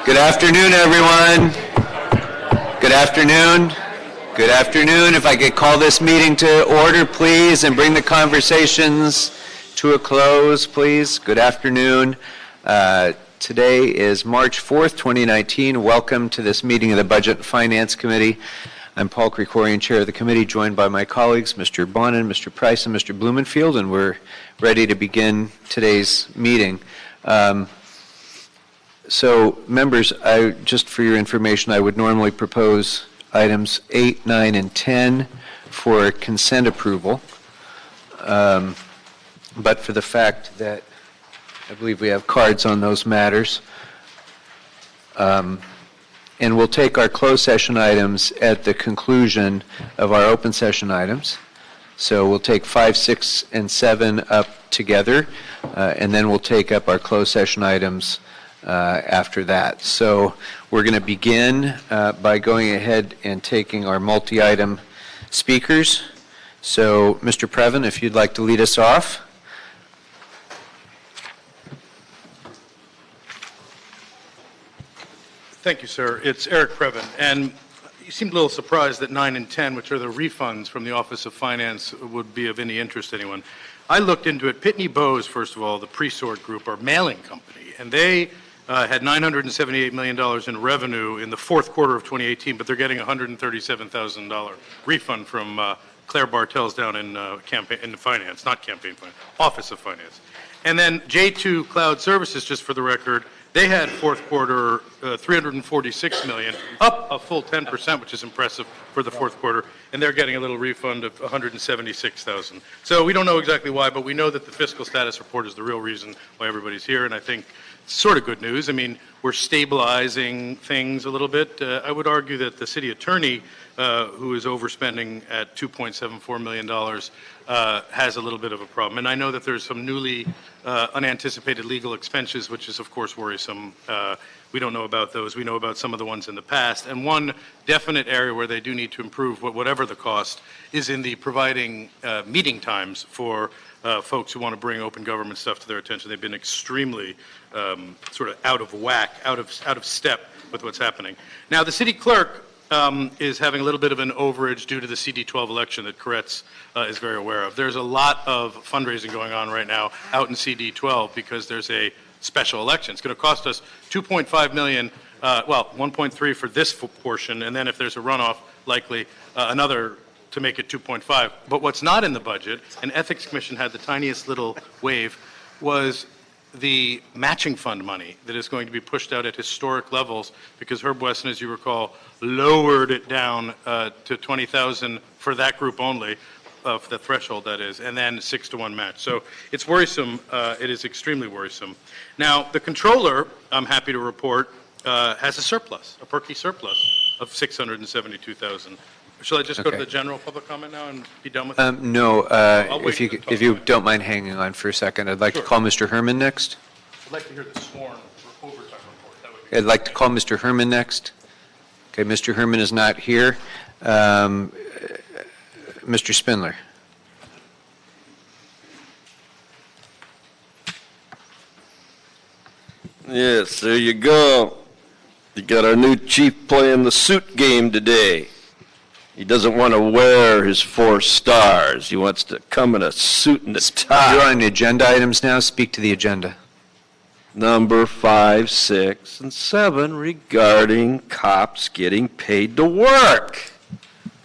Good afternoon, everyone. Good afternoon. Good afternoon. If I could call this meeting to order, please, and bring the conversations to a close, please. Good afternoon. Today is March 4th, 2019. Welcome to this meeting of the Budget and Finance Committee. I'm Paul Krikorian, Chair of the committee, joined by my colleagues, Mr. Bonin, Mr. Price, and Mr. Blumenfield, and we're ready to begin today's meeting. So, members, just for your information, I would normally propose items 8, 9, and 10 for consent approval. But for the fact that I believe we have cards on those matters, and we'll take our closed session items at the conclusion of our open session items. So we'll take 5, 6, and 7 up together, and then we'll take up our closed session items after that. So we're going to begin by going ahead and taking our multi-item speakers. So Mr. Previn, if you'd like to lead us off. Thank you, sir. It's Eric Previn, and you seemed a little surprised that 9 and 10, which are the refunds from the Office of Finance, would be of any interest to anyone. I looked into it. Pitney Bowes, first of all, the Presort Group, are a mailing company, and they had $978 million in revenue in the fourth quarter of 2018, but they're getting a $137,000 refund from Claire Bartels down in finance, not campaign finance, Office of Finance. And then J2 Cloud Services, just for the record, they had fourth quarter $346 million, up a full 10%, which is impressive for the fourth quarter, and they're getting a little refund of $176,000. So we don't know exactly why, but we know that the fiscal status report is the real reason why everybody's here, and I think it's sort of good news. I mean, we're stabilizing things a little bit. I would argue that the city attorney, who is overspending at $2.74 million, has a little bit of a problem. And I know that there's some newly unanticipated legal expenses, which is, of course, worrisome. We don't know about those. We know about some of the ones in the past. And one definite area where they do need to improve, whatever the cost, is in the providing meeting times for folks who want to bring open government stuff to their attention. They've been extremely sort of out of whack, out of step with what's happening. Now, the city clerk is having a little bit of an overage due to the CD12 election that Koretz is very aware of. There's a lot of fundraising going on right now out in CD12 because there's a special election. It's going to cost us $2.5 million, well, 1.3 for this portion, and then if there's a runoff, likely another to make it 2.5. But what's not in the budget, and Ethics Commission had the tiniest little wave, was the matching fund money that is going to be pushed out at historic levels because Herb Wesson, as you recall, lowered it down to $20,000 for that group only, for the threshold that is, and then 6-to-1 match. So it's worrisome. It is extremely worrisome. Now, the controller, I'm happy to report, has a surplus, a perky surplus of $672,000. Shall I just go to the general public comment now and be done with it? No, if you don't mind hanging on for a second, I'd like to call Mr. Herman next. I'd like to hear the sworn overtime report. That would be I'd like to call Mr. Herman next. Okay, Mr. Herman is not here. Mr. Spindler. Yes, there you go. You got our new chief playing the suit game today. He doesn't want to wear his 4 stars. He wants to come in a suit and a tie. You're on the agenda items now. Speak to the agenda. Number 5, 6, and 7 regarding cops getting paid to work.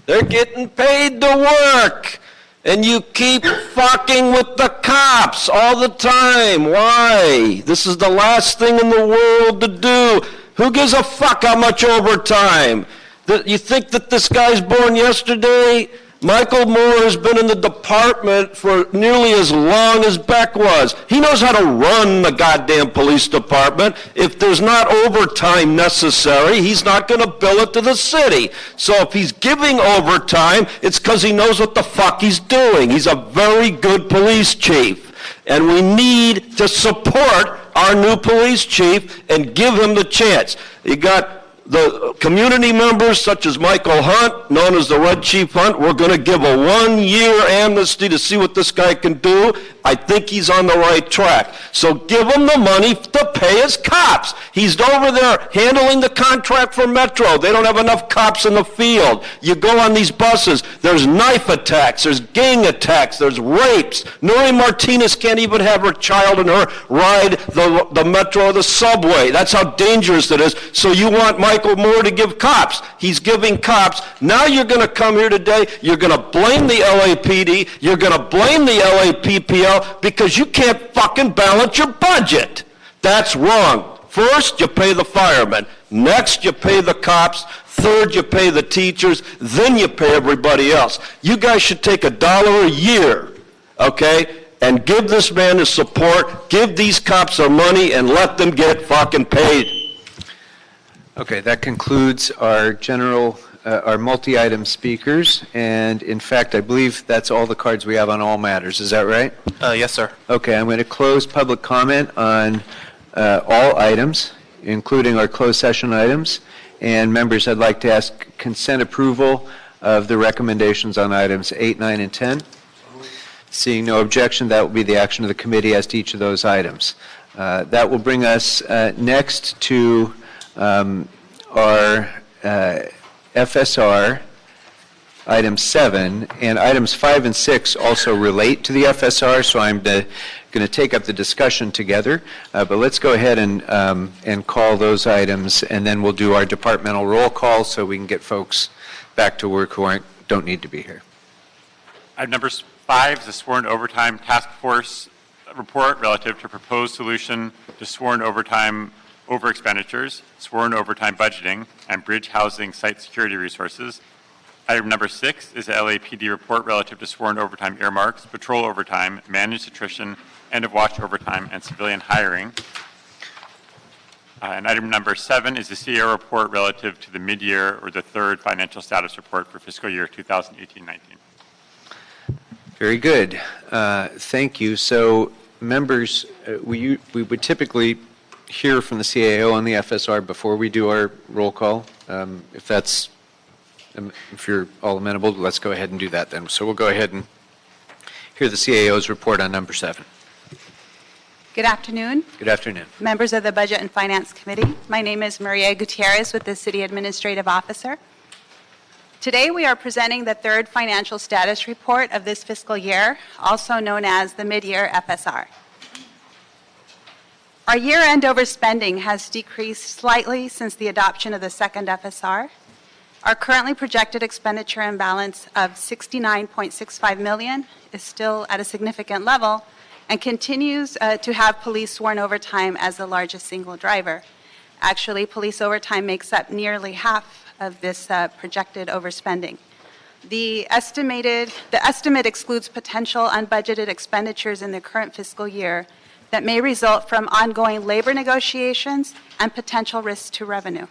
They're getting paid to work. And you keep fucking with the cops all the time. Why? This is the last thing in the world to do. Who gives a fuck how much overtime? You think that this guy's born yesterday? Michael Moore has been in the department for nearly as long as Beck was. He knows how to run the goddamn police department. If there's not overtime necessary, he's not going to bill it to the city. So if he's giving overtime, it's because he knows what the fuck he's doing. He's a very good police chief. And we need to support our new police chief and give him the chance. You got the community members, such as Michael Hunt, known as the Red Chief Hunt, we're going to give a 1-year amnesty to see what this guy can do. I think he's on the right track. So give him the money to pay his cops. He's over there handling the contract for Metro. They don't have enough cops in the field. You go on these buses, there's knife attacks, there's gang attacks, there's rapes. Nuri Martinez can't even have her child and her ride the Metro or the subway. That's how dangerous it is. So you want Michael Moore to give cops. He's giving cops. Now you're going to come here today, you're going to blame the LAPD, you're going to blame the LAPPL because you can't fucking balance your budget. That's wrong. First, you pay the firemen. Next, you pay the cops. Third, you pay the teachers. Then you pay everybody else. You guys should take $1 a year, okay, and give this man his support, give these cops their money, and let them get fucking paid. Okay, that concludes our our multi-item speakers, and in fact, I believe that's all the cards we have on all matters. Is that right? Yes, sir. Okay, I'm going to close public comment on all items, including our closed session items. And members, I'd like to ask consent approval of the recommendations on items 8, 9, and 10. Seeing no objection, that will be the action of the committee as to each of those items. That will bring us next to our FSR, item 7, and items 5 and 6 also relate to the FSR, so I'm going to take up the discussion together. But let's go ahead and call those items, and then we'll do our departmental roll call so we can get folks back to work who don't need to be here. Item number 5 is the sworn overtime task force report relative to proposed solution to sworn overtime over expenditures, sworn overtime budgeting, and bridge housing site security resources. Item number 6 is the LAPD report relative to sworn overtime earmarks, patrol overtime, managed attrition, end of watch overtime, and civilian hiring. And item number 7 is the CAO report relative to the mid-year or the third financial status report for fiscal year 2018-19. Very good. Thank you. So, members, we would typically hear from the CAO on the FSR before we do our roll call. If you're all amenable, let's go ahead and do that then. So we'll go ahead and hear the CAO's report on number 7. Good afternoon. Good afternoon. Members of the Budget and Finance Committee. My name is Maria Gutierrez with the City Administrative Officer. Today we are presenting the third financial status report of this fiscal year, also known as the mid-year FSR. Our year-end overspending has decreased slightly since the adoption of the second FSR. Our currently projected expenditure imbalance of $69.65 million is still at a significant level and continues to have police sworn overtime as the largest single driver. Actually, police overtime makes up nearly half of this projected overspending. The estimate excludes potential unbudgeted expenditures in the current fiscal year that may result from ongoing labor negotiations and potential risks to revenue.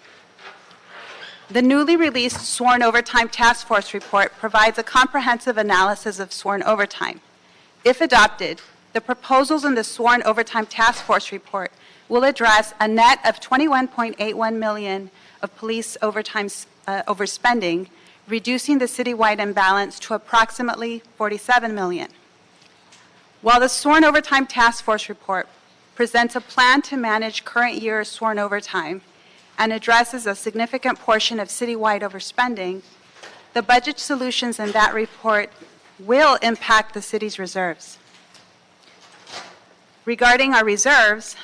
The newly released Sworn Overtime Task Force report provides a comprehensive analysis of sworn overtime. If adopted, the proposals in the Sworn Overtime Task Force report will address a net of $21.81 million of police overtime overspending, reducing the citywide imbalance to approximately $47 million. While the Sworn Overtime Task Force report presents a plan to manage current year's sworn overtime and addresses a significant portion of citywide overspending, the budget solutions in that report will impact the city's reserves. Regarding our reserves,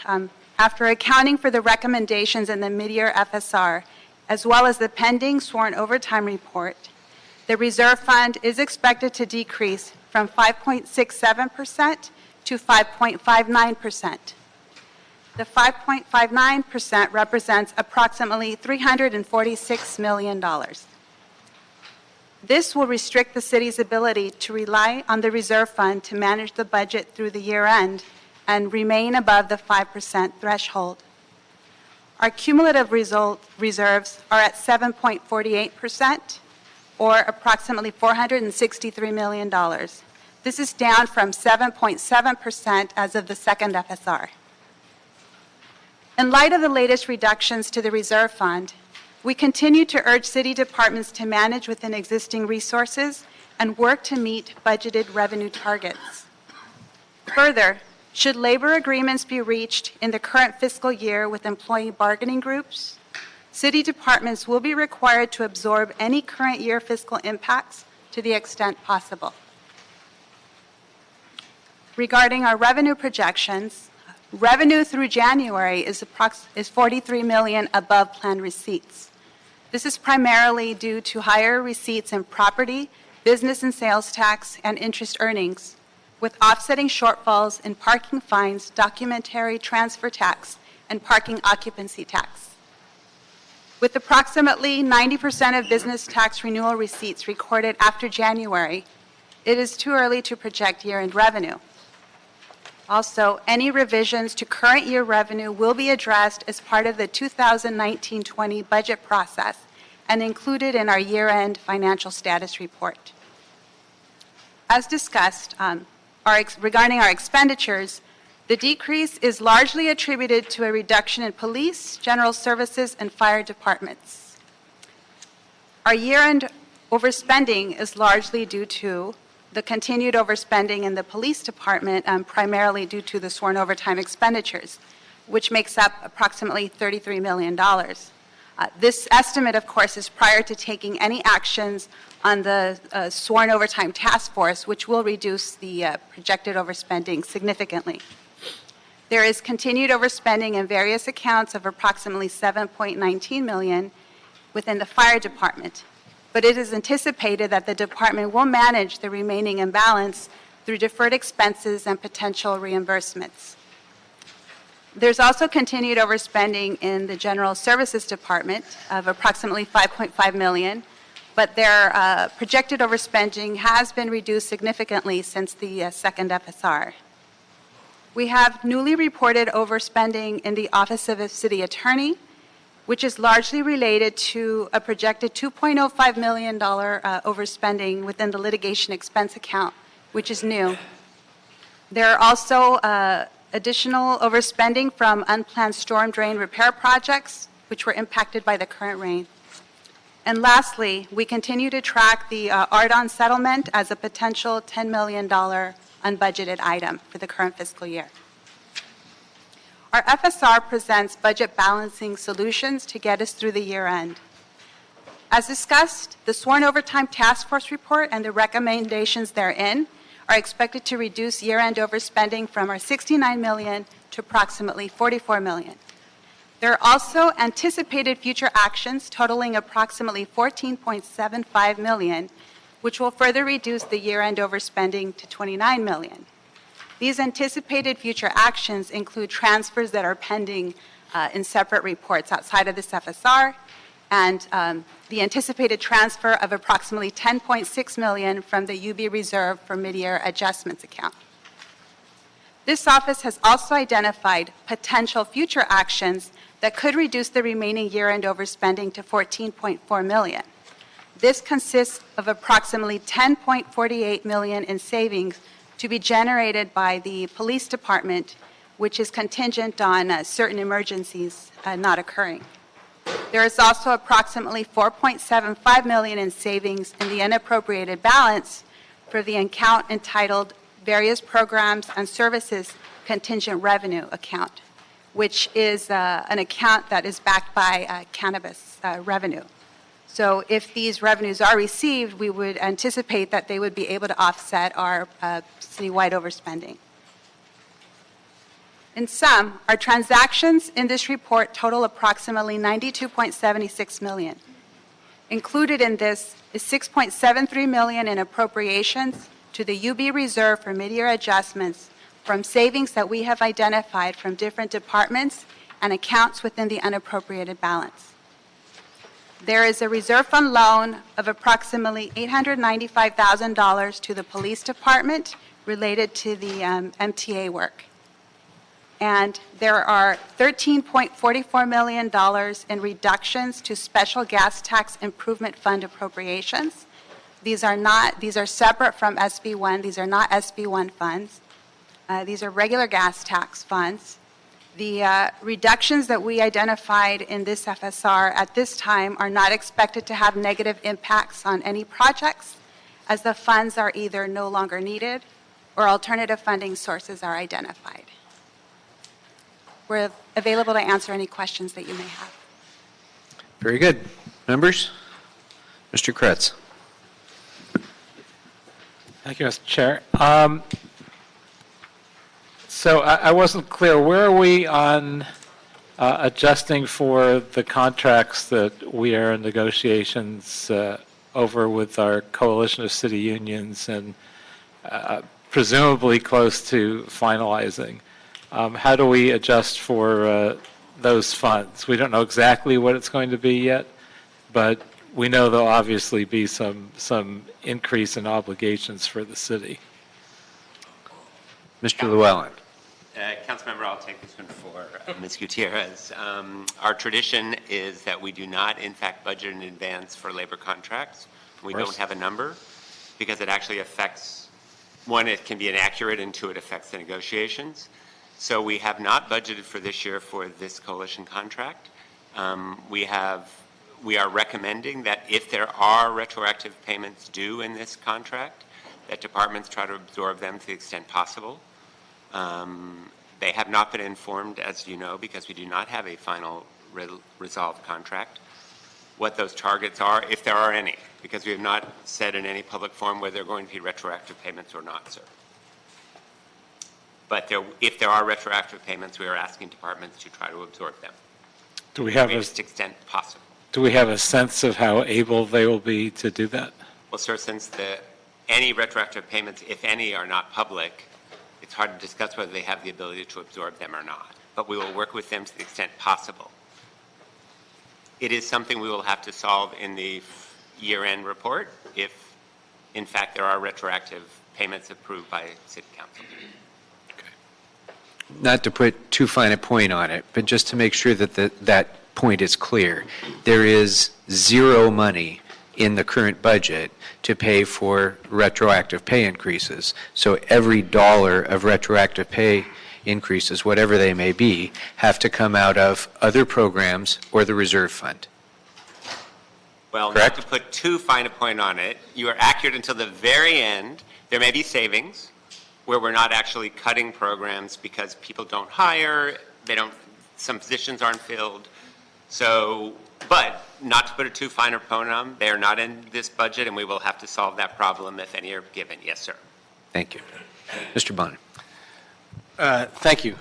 after accounting for the recommendations in the mid-year FSR, as well as the pending sworn overtime report, the reserve fund is expected to decrease from 5.67% to 5.59%. The 5.59% represents approximately $346 million. This will restrict the city's ability to rely on the reserve fund to manage the budget through the year end and remain above the 5% threshold. Our cumulative reserves are at 7.48%, or approximately $463 million. This is down from 7.7% as of the second FSR. In light of the latest reductions to the reserve fund, We continue to urge city departments to manage within existing resources and work to meet budgeted revenue targets. Further, should labor agreements be reached in the current fiscal year with employee bargaining groups, city departments will be required to absorb any current year fiscal impacts to the extent possible. Regarding our revenue projections, revenue through January is $43 million above planned receipts. This is primarily due to higher receipts in property, business and sales tax, and interest earnings, with offsetting shortfalls in parking fines, documentary transfer tax, and parking occupancy tax. With approximately 90% of business tax renewal receipts recorded after January, it is too early to project year-end revenue. Also, any revisions to current year revenue will be addressed as part of the 2019-20 budget process and included in our year-end financial status report. As discussed, regarding our expenditures, the decrease is largely attributed to a reduction in police, general services, and fire departments. Our year-end overspending is largely due to the continued overspending in the police department, primarily due to the sworn overtime expenditures, which makes up approximately $33 million. This estimate, of course, is prior to taking any actions on the sworn overtime task force, which will reduce the projected overspending significantly. There is continued overspending in various accounts of approximately $7.19 million within the fire department, but it is anticipated that the department will manage the remaining imbalance through deferred expenses and potential reimbursements. There's also continued overspending in the general services department of approximately $5.5 million, but their projected overspending has been reduced significantly since the second FSR. We have newly reported overspending in the Office of the City Attorney, which is largely related to a projected $2.05 million overspending within the litigation expense account, which is new. There are also additional overspending from unplanned storm drain repair projects, which were impacted by the current rain. And lastly, we continue to track the Ardon settlement as a potential $10 million unbudgeted item for the current fiscal year. Our FSR presents budget balancing solutions to get us through the year end. As discussed, the sworn overtime task force report and the recommendations therein are expected to reduce year-end overspending from our $69 million to approximately $44 million. There are also anticipated future actions totaling approximately $14.75 million, which will further reduce the year-end overspending to $29 million. These anticipated future actions include transfers that are pending in separate reports outside of this FSR, and the anticipated transfer of approximately $10.6 million from the UB Reserve for Mid-Year Adjustments account. This office has also identified potential future actions that could reduce the remaining year-end overspending to $14.4 million. This consists of approximately $10.48 million in savings to be generated by the police department, which is contingent on certain emergencies not occurring. There is also approximately $4.75 million in savings in the unappropriated balance for the account entitled Various Programs and Services Contingent Revenue account, which is an account that is backed by Cannabis Revenue. So if these revenues are received, we would anticipate that they would be able to offset our citywide overspending. In sum, our transactions in this report total approximately $92.76 million. Included in this is $6.73 million in appropriations to the UB Reserve for Mid-Year Adjustments from savings that we have identified from different departments and accounts within the unappropriated balance. There is a reserve fund loan of approximately $895,000 to the police department related to the MTA work. And there are $13.44 million in reductions to special gas tax improvement fund appropriations. These are separate from SB1. These are not SB1 funds. These are regular gas tax funds. The reductions that we identified in this FSR at this time are not expected to have negative impacts on any projects, as the funds are either no longer needed or alternative funding sources are identified. We're available to answer any questions that you may have. Very good. Members? Mr. Kretz. Thank you, Mr. Chair. So I wasn't clear. Where are we on adjusting for the contracts that we are in negotiations over with our coalition of city unions and presumably close to finalizing? How do we adjust for those funds? We don't know exactly what it's going to be yet, but we know there'll obviously be some increase in obligations for the city. Mr. Llewellyn. Councilmember, I'll take this one for Ms. Gutierrez. Our tradition is that we do not, in fact, budget in advance for labor contracts. We don't have a number because it actually affects, one, it can be inaccurate, and two, it affects the negotiations. So we have not budgeted for this year for this coalition contract. We are recommending that if there are retroactive payments due in this contract, that departments try to absorb them to the extent possible. They have not been informed, as you know, because we do not have a final resolved contract, what those targets are, if there are any, because we have not said in any public forum whether they're going to be retroactive payments or not, sir. But if there are retroactive payments, we are asking departments to try to absorb them Do we have to the a, greatest extent possible. do we have a sense of how able they will be to do that? Well, sir, since any retroactive payments, if any, are not public, it's hard to discuss whether they have the ability to absorb them or not. But we will work with them to the extent possible. It is something we will have to solve in the year-end report if, in fact, there are retroactive payments approved by City Council. Not to put too fine a point on it, but just to make sure that that point is clear. There is zero money in the current budget to pay for retroactive pay increases. So every dollar of retroactive pay increases, whatever they may be, have to come out of other programs or the reserve fund. Well, Correct? not to put too fine a point on it, you are accurate until the very end. There may be savings where we're not actually cutting programs because people don't hire, some positions aren't filled. So, but not to put a too fine a point on them, they are not in this budget, and we will have to solve that problem if any are given. Yes, sir. Thank you. Mr. Bonner. Thank you.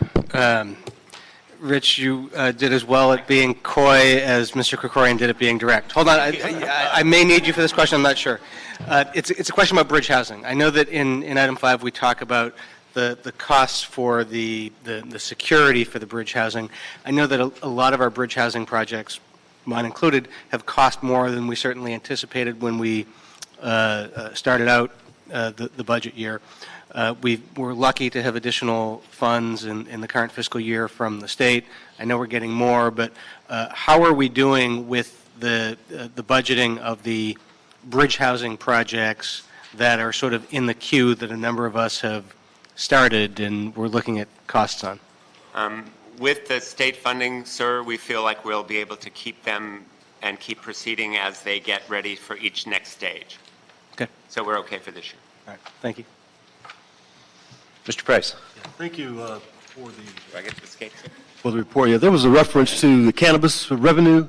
Rich, you did as well at being coy as Mr. Krikorian did at being direct. Hold on, I may need you for this question, I'm not sure. It's a question about bridge housing. I know that in item 5 we talk about the costs for the security for the bridge housing. I know that a lot of our bridge housing projects, mine included, have cost more than we certainly anticipated when we started out the budget year. We were lucky to have additional funds in the current fiscal year from the state. I know we're getting more, but how are we doing with the budgeting of the bridge housing projects that are sort of in the queue that a number of us have started and we're looking at costs on? With the state funding, sir, we feel like we'll be able to keep them and keep proceeding as they get ready for each next stage. Okay. So we're okay for this year. All right. Thank you. Mr. Price. Thank you Do I get to escape, sir? for the report. Yeah, there was a reference to the cannabis revenue.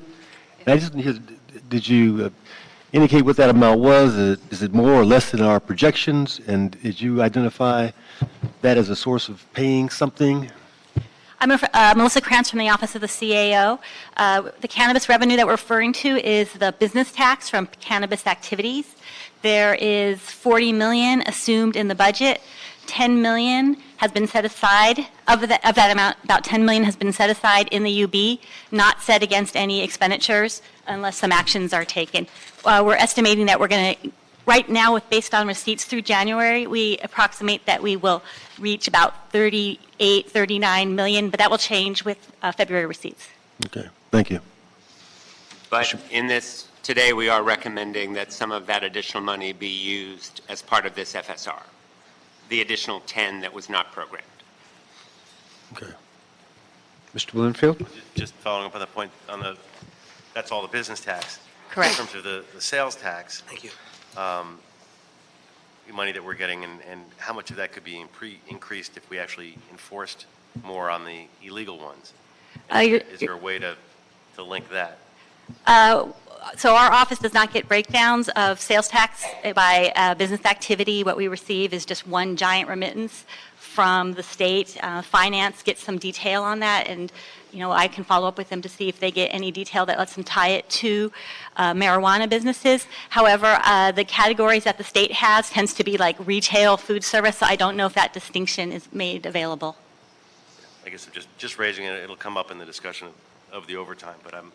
And I just did you indicate what that amount was? Is it more or less than our projections? And did you identify that as a source of paying something? I'm Melissa Krantz from the Office of the CAO. The cannabis revenue that we're referring to is the business tax from cannabis activities. There is $40 million assumed in the budget. $10 million has been set aside. Of that amount, about $10 million has been set aside in the UB, not set against any expenditures unless some actions are taken. We're estimating that we're going to, right now, based on receipts through January, we approximate that we will reach about 38, 39 million, but that will change with February receipts. Okay, thank you. But in this, today we are recommending that some of that additional money be used as part of this FSR, the additional 10 that was not programmed. Okay. Mr. Bloomfield? Just following up on the point on that's all the business tax. Correct. In terms of the sales tax. Thank you. The money that we're getting and how much of that could be increased if we actually enforced more on the illegal ones? Is there a way to link that? So our office does not get breakdowns of sales tax by business activity. What we receive is just one giant remittance from the state. Finance gets some detail on that, and I can follow up with them to see if they get any detail that lets them tie it to marijuana businesses. However, the categories that the state has tends to be like retail, food service, so I don't know if that distinction is made available. I guess just raising it, it'll come up in the discussion of the overtime, but I'm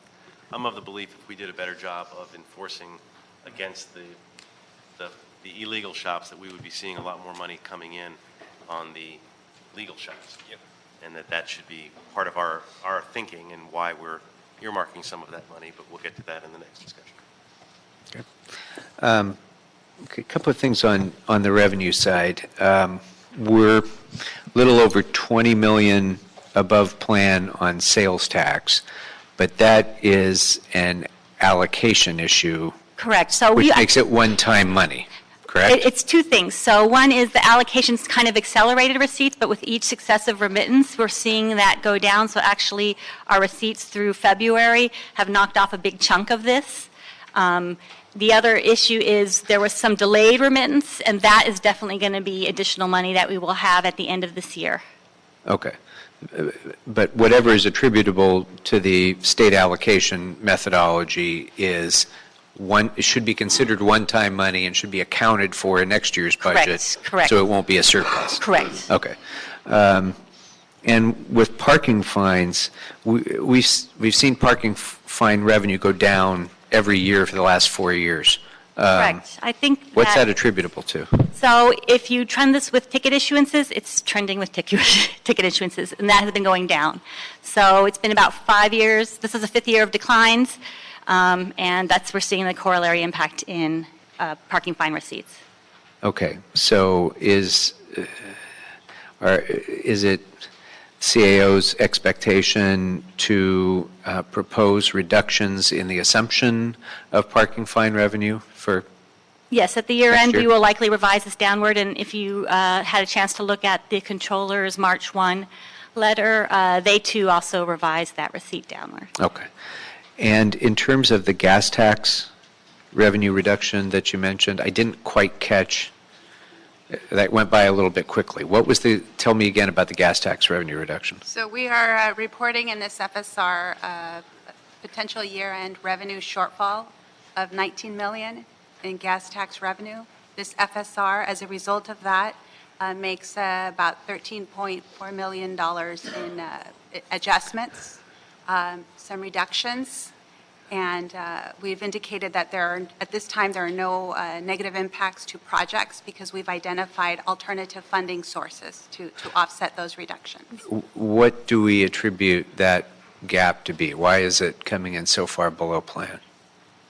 of the belief if we did a better job of enforcing against the illegal shops, that we would be seeing a lot more money coming in on the legal shops. Yep. And that should be part of our thinking and why we're earmarking some of that money, but we'll get to that in the next discussion. Okay. A couple of things on the revenue side. We're a little over 20 million above plan on sales tax, but that is an allocation issue. Correct. So which makes it one-time money, correct? It's two things. So one is the allocations kind of accelerated receipts, but with each successive remittance, we're seeing that go down. So actually, our receipts through February have knocked off a big chunk of this. The other issue is there was some delayed remittance, and that is definitely going to be additional money that we will have at the end of this year. Okay. But whatever is attributable to the state allocation methodology it should be considered one-time money and should be accounted for in next year's budget. Correct. So it won't be a surplus. Correct. Okay. And with parking fines, we've seen parking fine revenue go down every year for the last 4 years. Correct. I think what's that attributable to? So if you trend this with ticket issuances, it's trending with ticket issuances, and that has been going down. So it's been about 5 years. This is the 5th year of declines, and we're seeing the corollary impact in parking fine receipts. Okay. So is it CAO's expectation to propose reductions in the assumption of parking fine revenue for? Yes, at the year end, year? we will likely revise this downward, and if you had a chance to look at the controller's March 1 letter, they too also revised that receipt downward. Okay. And in terms of the gas tax revenue reduction that you mentioned, I didn't quite catch. That went by a little bit quickly. Tell me again about the gas tax revenue reduction. So we are reporting in this FSR potential year-end revenue shortfall of $19 million in gas tax revenue. This FSR, as a result of that, makes about $13.4 million in adjustments, some reductions, and we've indicated that at this time there are no negative impacts to projects because we've identified alternative funding sources to offset those reductions. What do we attribute that gap to be? Why is it coming in so far below plan?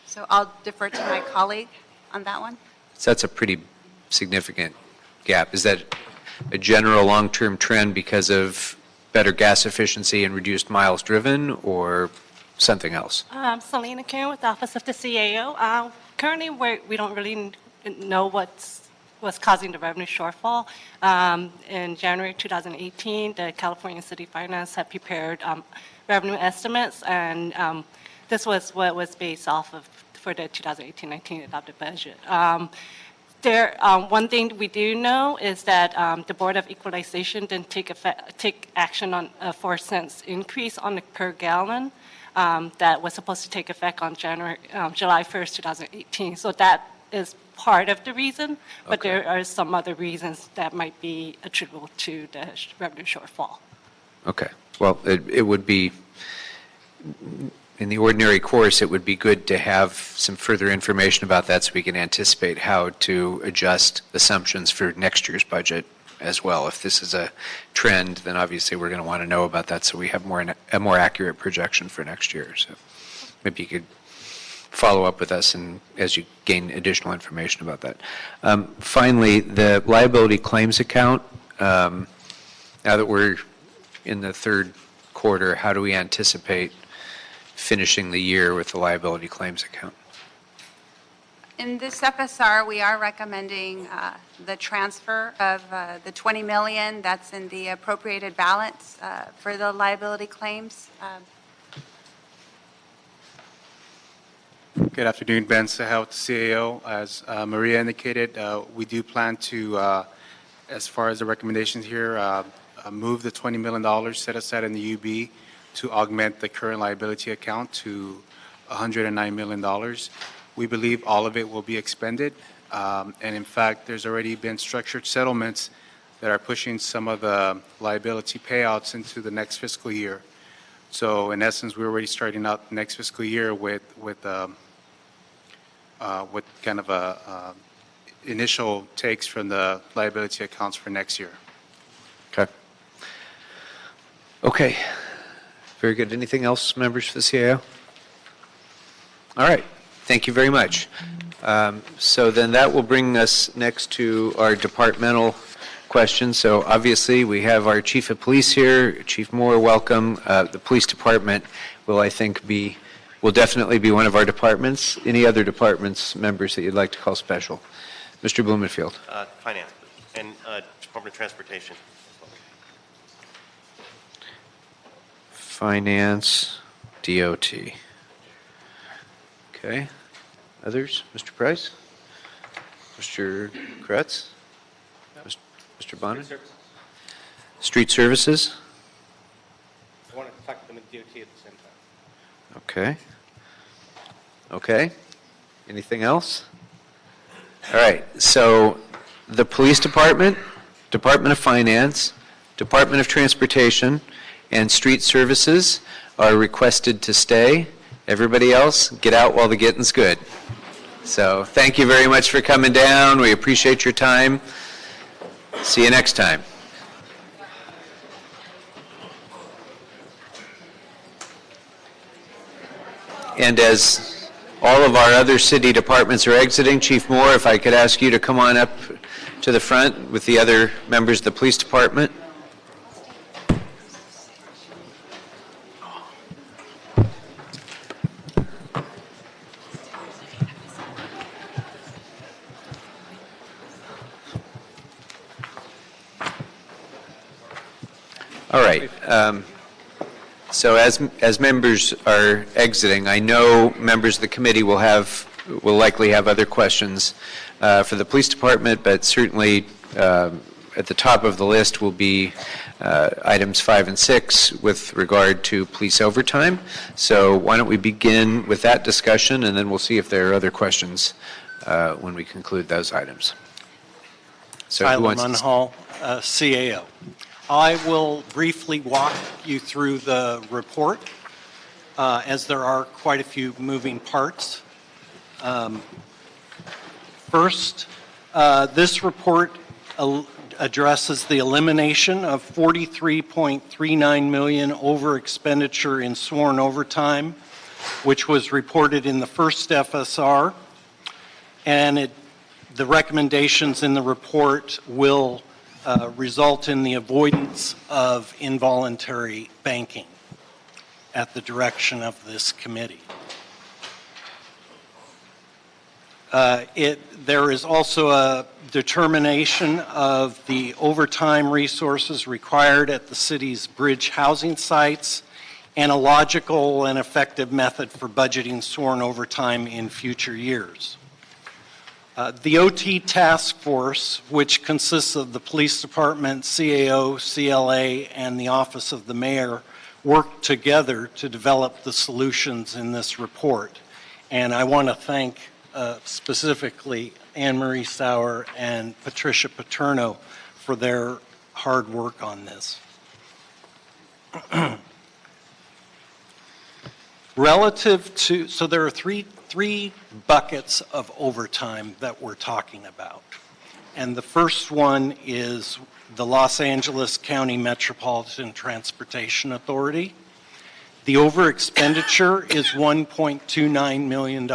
So I'll defer to my colleague on that one. So that's a pretty significant gap. Is that a general long-term trend because of better gas efficiency and reduced miles driven, or something else? Selena Karen with the Office of the CAO. Currently, we don't really know what's causing the revenue shortfall. In January 2018, the California City Finance had prepared revenue estimates, and this was what was based off of for the 2018-19 adopted budget. One thing we do know is that the Board of Equalization didn't take action on a 4-cent increase on the per gallon that was supposed to take effect on July 1st, 2018. So that is part of the reason, but there are some other reasons that might be attributable to the revenue shortfall. Okay. Well, it would be, in the ordinary course, it would be good to have some further information about that so we can anticipate how to adjust assumptions for next year's budget as well. If this is a trend, then obviously we're going to want to know about that so we have a more accurate projection for next year. So maybe you could follow up with us as you gain additional information about that. Finally, the liability claims account, now that we're in the third quarter, how do we anticipate finishing the year with the liability claims account? In this FSR, we are recommending the transfer of the $20 million that's in the appropriated balance for the liability claims. Good afternoon, Ben Sahel with the CAO. As Maria indicated, we do plan to, as far as the recommendations here, move the $20 million set aside in the UB to augment the current liability account to $109 million. We believe all of it will be expended, and in fact, there's already been structured settlements that are pushing some of the liability payouts into the next fiscal year. So in essence, we're already starting out next fiscal year with kind of a initial takes from the liability accounts for next year. Okay. Okay. Very good. Anything else, members of the CAO? All right. Thank you very much. So then that will bring us next to our departmental questions. So obviously we have our Chief of Police here. Chief Moore, welcome. The Police Department will, I think, will definitely be one of our departments. Any other departments, members, that you'd like to call special? Mr. Blumenfield. Finance, and Department of Transportation. Finance, DOT. Okay. Others? Mr. Price? Mr. Kretz? Mr. Bonnet? Street Services? I want to talk to them with DOT at the same time. Okay. Okay. Anything else? All right. So the Police Department, Department of Finance, Department of Transportation, and Street Services are requested to stay. Everybody else, get out while the getting's good. So thank you very much for coming down. We appreciate your time. See you next time. And as all of our other city departments are exiting, Chief Moore, if I could ask you to come on up to the front with the other members of the police department. All right. So as members are exiting, I know members of the committee will likely have other questions for the police department, but certainly at the top of the list will be items 5 and 6 with regard to police overtime. So why don't we begin with that discussion, and then we'll see if there are other questions when we conclude those items. So Tyler Munhall, CAO. I will briefly walk you through the report, as there are quite a few moving parts. First, this report addresses the elimination of $43.39 million over expenditure in sworn overtime, which was reported in the first FSR, and the recommendations in the report will result in the avoidance of involuntary banking at the direction of this committee. There is also a determination of the overtime resources required at the city's bridge housing sites and a logical and effective method for budgeting sworn overtime in future years. The OT task force, which consists of the police department, CAO, CLA, and the office of the mayor, worked together to develop the solutions in this report. And I want to thank specifically Anne Marie Sauer and Patricia Paterno for their hard work on this. Relative to, so there are three buckets of overtime that we're talking about. And the first one is the Los Angeles County Metropolitan Transportation Authority. The over expenditure is $1.29 million.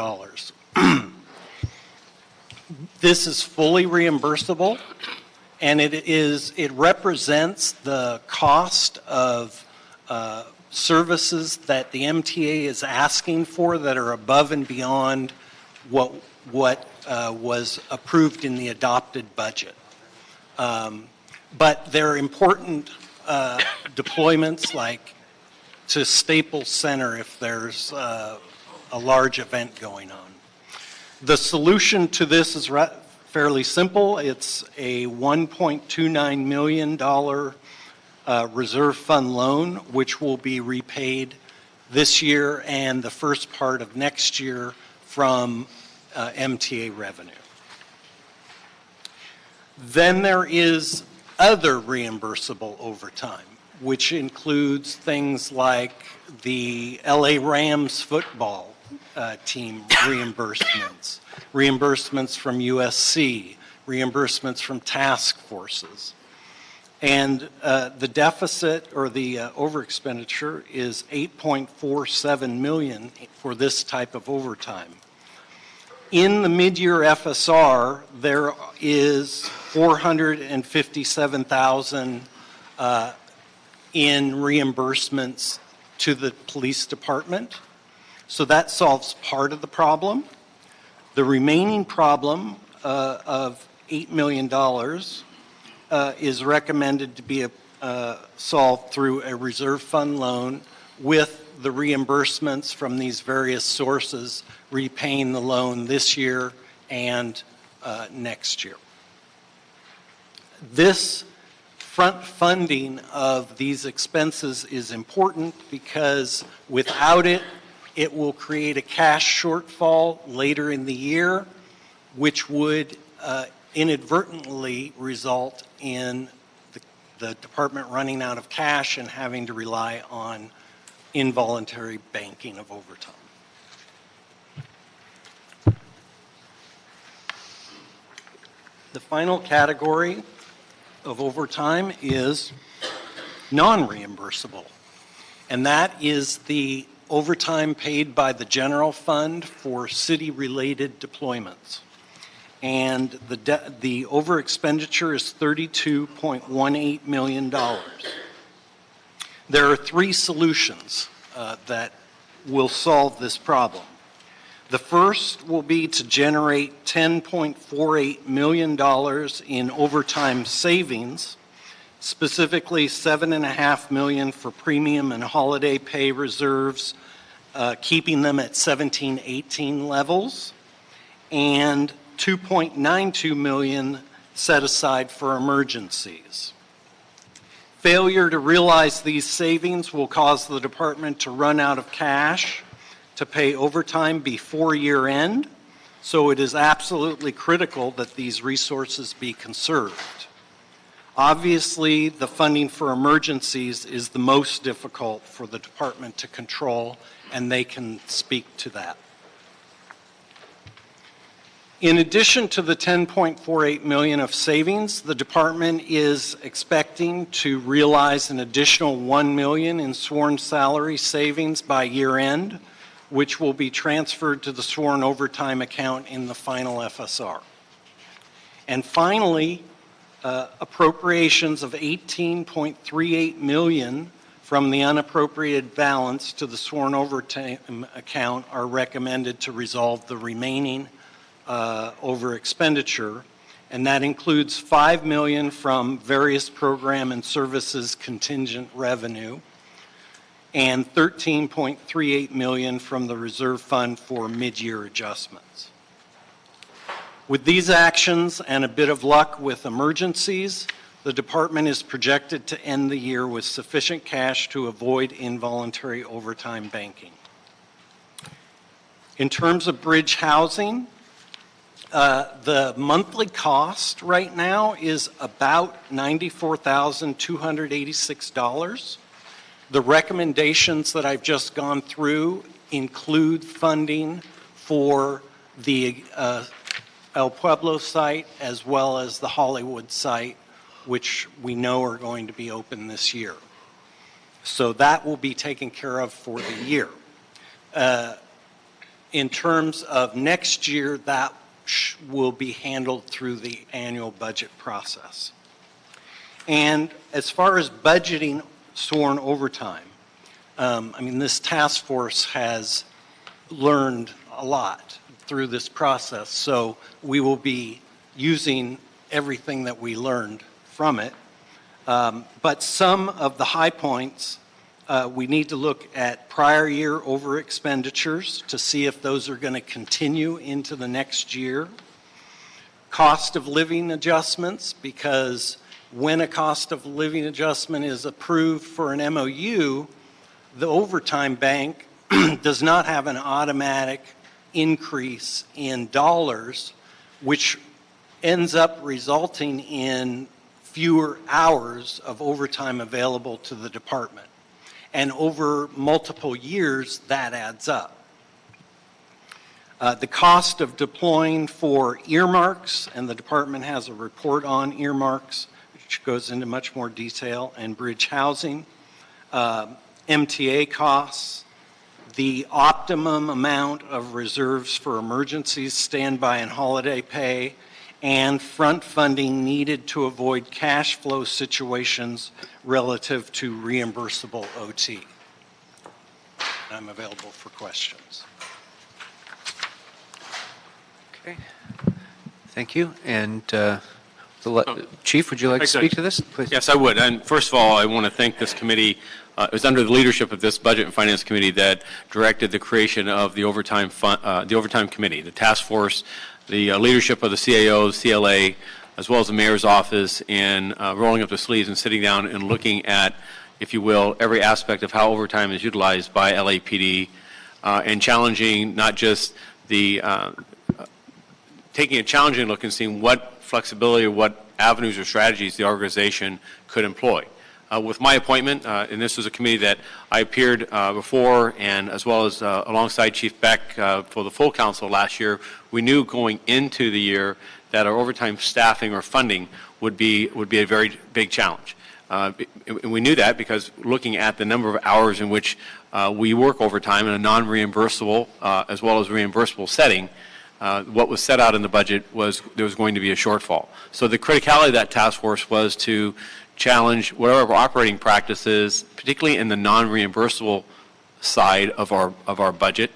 This is fully reimbursable, and it represents the cost of services that the MTA is asking for that are above and beyond what was approved in the adopted budget. But they're important deployments, like to Staples Center if there's a large event going on. The solution to this is fairly simple. It's a $1.29 million reserve fund loan, which will be repaid this year and the first part of next year from MTA revenue. Then there is other reimbursable overtime, which includes things like the LA Rams football team reimbursements, reimbursements from USC, reimbursements from task forces. And the deficit or the overexpenditure is $8.47 million for this type of overtime. In the mid-year FSR, there is $457,000 in reimbursements to the police department. So that solves part of the problem. The remaining problem of $8 million is recommended to be solved through a reserve fund loan with the reimbursements from these various sources repaying the loan this year and next year. This front funding of these expenses is important because without it, it will create a cash shortfall later in the year, which would inadvertently result in the department running out of cash and having to rely on involuntary banking of overtime. The final category of overtime is non-reimbursable, and that is the overtime paid by the general fund for city-related deployments. And the over-expenditure is $32.18 million. There are three solutions that will solve this problem. The first will be to generate $10.48 million in overtime savings, specifically $7.5 million for premium and holiday pay reserves, keeping them at 17-18 levels, and $2.92 million set aside for emergencies. Failure to realize these savings will cause the department to run out of cash to pay overtime before year end, so it is absolutely critical that these resources be conserved. Obviously, the funding for emergencies is the most difficult for the department to control, and they can speak to that. In addition to the $10.48 million of savings, the department is expecting to realize an additional $1 million in sworn salary savings by year end, which will be transferred to the sworn overtime account in the final FSR. And finally, appropriations of $18.38 million from the unappropriated balance to the sworn overtime account are recommended to resolve the remaining over expenditure, and that includes $5 million from various program and services contingent revenue and $13.38 million from the reserve fund for mid-year adjustments. With these actions and a bit of luck with emergencies, the department is projected to end the year with sufficient cash to avoid involuntary overtime banking. In terms of bridge housing, the monthly cost right now is about $94,286. The recommendations that I've just gone through include funding for the El Pueblo site as well as the Hollywood site, which we know are going to be open this year. So that will be taken care of for the year. In terms of next year, that will be handled through the annual budget process. And as far as budgeting sworn overtime, This task force has learned a lot through this process, so we will be using everything that we learned from it. But some of the high points, we need to look at prior year over expenditures to see if those are going to continue into the next year. Cost of living adjustments, because when a cost of living adjustment is approved for an MOU, the overtime bank does not have an automatic increase in dollars, which ends up resulting in fewer hours of overtime available to the department. And over multiple years, that adds up. The cost of deploying for earmarks, and the department has a report on earmarks, which goes into much more detail, and bridge housing, MTA costs, the optimum amount of reserves for emergencies, standby and holiday pay, and front funding needed to avoid cash flow situations relative to reimbursable OT. I'm available for questions. Okay. Thank you. And Chief, would you like to speak to this? Please. Yes, I would. And first of all, I want to thank this committee. It was under the leadership of this Budget and Finance Committee that directed the creation of the overtime committee, the task force, the leadership of the CAO, CLA, as well as the mayor's office, in rolling up the sleeves and sitting down and looking at, if you will, every aspect of how overtime is utilized by LAPD, and challenging not just the taking a challenging look and seeing what flexibility or what avenues or strategies the organization could employ. With my appointment, and this was a committee that I appeared before, and as well as alongside Chief Beck for the full council last year, we knew going into the year that our overtime staffing or funding would be a very big challenge. And we knew that because looking at the number of hours in which we work overtime in a non-reimbursable as well as reimbursable setting, what was set out in the budget was there was going to be a shortfall. So the criticality of that task force was to challenge whatever operating practices, particularly in the non-reimbursable side of our budget,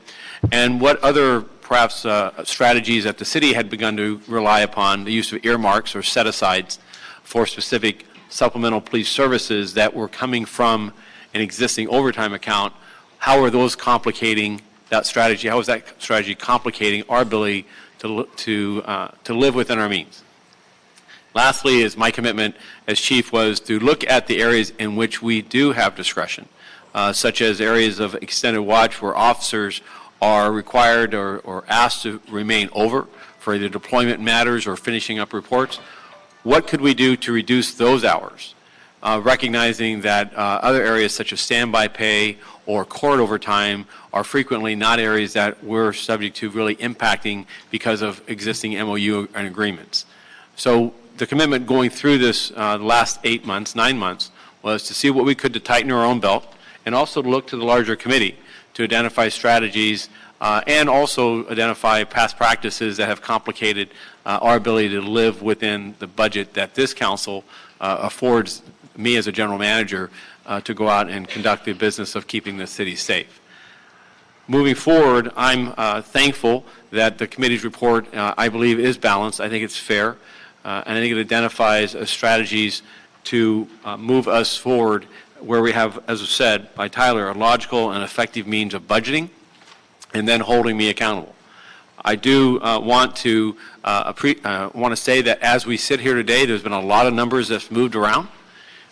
and what other perhaps strategies that the city had begun to rely upon, the use of earmarks or set-asides for specific supplemental police services that were coming from an existing overtime account. How are those complicating that strategy? How is that strategy complicating our ability to live within our means? Lastly, is my commitment as chief was to look at the areas in which we do have discretion, such as areas of extended watch where officers are required or asked to remain over for either deployment matters or finishing up reports. What could we do to reduce those hours? Recognizing that other areas such as standby pay or court overtime are frequently not areas that we're subject to really impacting because of existing MOU and agreements. So the commitment going through this the last 9 months, was to see what we could to tighten our own belt, and also to look to the larger committee to identify strategies and also identify past practices that have complicated our ability to live within the budget that this council affords me as a general manager to go out and conduct the business of keeping the city safe. Moving forward, I'm thankful that the committee's report, I believe, is balanced. I think it's fair. And I think it identifies strategies to move us forward where we have, as I said by Tyler, a logical and effective means of budgeting and then holding me accountable. I do want to say that as we sit here today, there's been a lot of numbers that's moved around.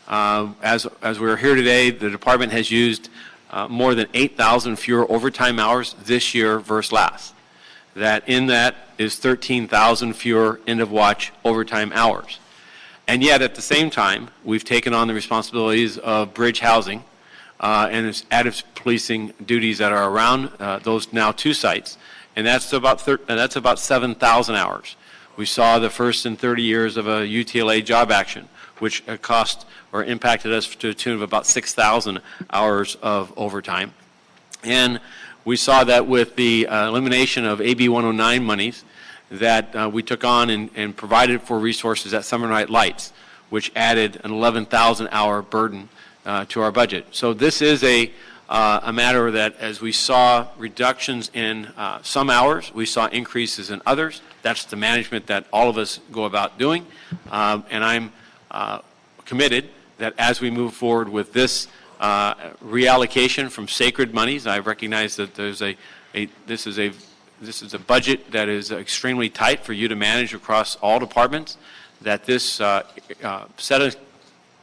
As we're here today, the department has used more than 8,000 fewer overtime hours this year versus last. That in that is 13,000 fewer end-of-watch overtime hours. And yet, at the same time, we've taken on the responsibilities of bridge housing and its added policing duties that are around those now 2 sites, and that's about 7,000 hours. We saw the first in 30 years of a UTLA job action, which cost or impacted us to the tune of about 6,000 hours of overtime. And we saw that with the elimination of AB 109 monies that we took on and provided for resources at Summer Night Lights, which added an 11,000 hour burden to our budget. So this is a a matter that as we saw reductions in some hours, we saw increases in others. That's the management that all of us go about doing. And I'm committed that as we move forward with this reallocation from sacred monies, I recognize that there's this is a budget that is extremely tight for you to manage across all departments, that this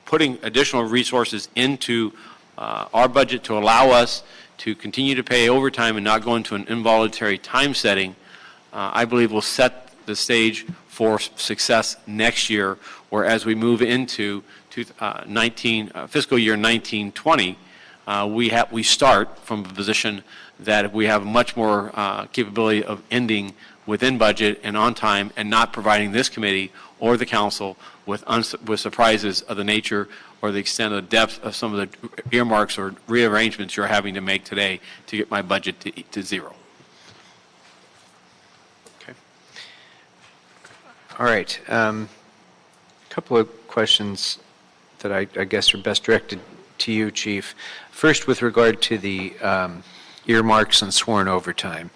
putting additional resources into our budget to allow us to continue to pay overtime and not go into an involuntary time setting, I believe will set the stage for success next year, where as we move into fiscal year 1920, we start from a position that we have much more capability of ending within budget and on time, and not providing this committee or the council with surprises of the nature or the extent of the depth of some of the earmarks or rearrangements you're having to make today to get my budget to zero. Okay. All right. A couple of questions that I guess are best directed to you, Chief. First, with regard to the earmarks and sworn overtime.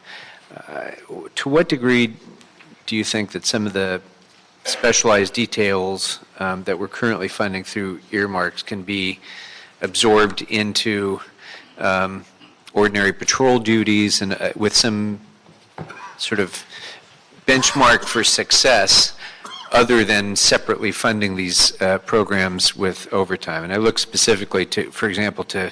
To what degree do you think that some of the specialized details that we're currently funding through earmarks can be absorbed into ordinary patrol duties and with some sort of benchmark for success other than separately funding these programs with overtime? And I look specifically to, for example, to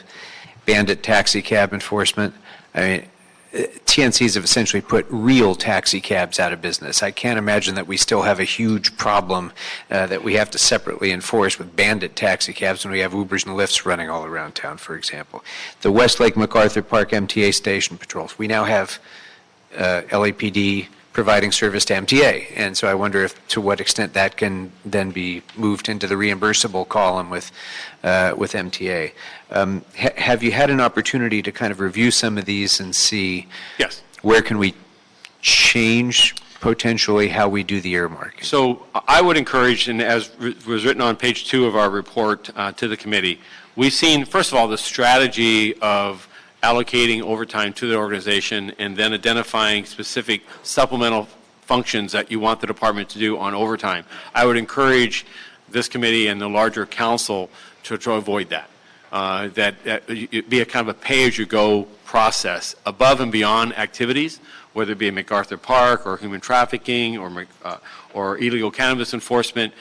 Bandit taxi cab enforcement. I mean, TNCs have essentially put real taxi cabs out of business. I can't imagine that we still have a huge problem that we have to separately enforce with Bandit taxi cabs when we have Ubers and Lyfts running all around town, for example. The Westlake MacArthur Park MTA station patrols. We now have LAPD providing service to MTA, and so I wonder if to what extent that can then be moved into the reimbursable column with MTA. Have you had an opportunity to kind of review some of these and see Yes. where can we change potentially how we do the earmarking? So I would encourage, and as was written on page 2 of our report to the committee, we've seen, first of all, the strategy of allocating overtime to the organization and then identifying specific supplemental functions that you want the department to do on overtime. I would encourage this committee and the larger council to avoid that. That it be a kind of a pay-as-you-go process above and beyond activities, whether it be in MacArthur Park or human trafficking or illegal cannabis enforcement.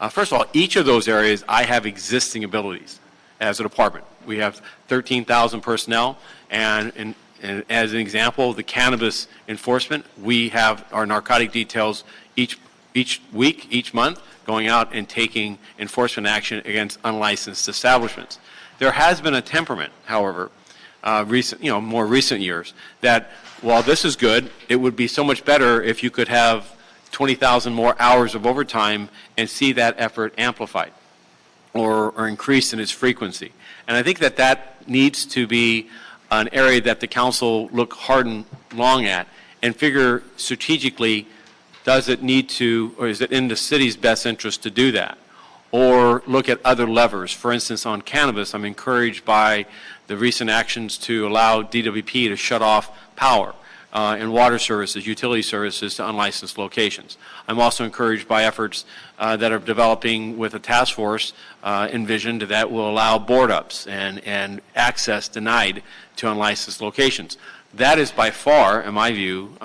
First of all, each of those areas I have existing abilities as a department. We have 13,000 personnel, and as an example, the cannabis enforcement, we have our narcotic details each week, each month, going out and taking enforcement action against unlicensed establishments. There has been a temperament, however, more recent years, that while this is good, it would be so much better if you could have 20,000 more hours of overtime and see that effort amplified or increased in its frequency. And I think that needs to be an area that the council look hard and long at and figure strategically, does it need to, or is it in the city's best interest to do that? Or look at other levers. For instance, on cannabis, I'm encouraged by the recent actions to allow DWP to shut off power and water services, utility services to unlicensed locations. I'm also encouraged by efforts that are developing with a task force envisioned that will allow board-ups and access denied to unlicensed locations. That is by far, in my view,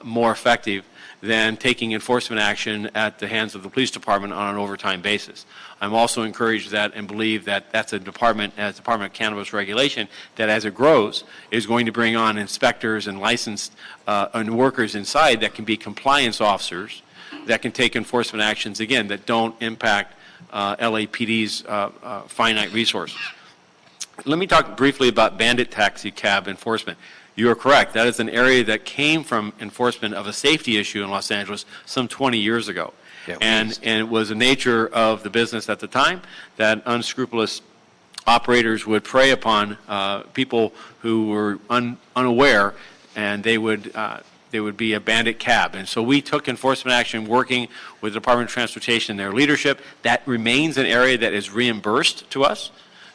more effective than taking enforcement action at the hands of the police department on an overtime basis. I'm also encouraged that and believe that that's a department, as Department of Cannabis Regulation, that as it grows is going to bring on inspectors and licensed and workers inside that can be compliance officers that can take enforcement actions, again, that don't impact LAPD's finite resources. Let me talk briefly about Bandit taxi cab enforcement. You are correct. That is an area that came from enforcement of a safety issue in Los Angeles some 20 years ago. Yeah, and it was the nature of the business at the time that unscrupulous operators would prey upon people who were unaware, and they would be a bandit cab. And so we took enforcement action working with the Department of Transportation and their leadership. That remains an area that is reimbursed to us.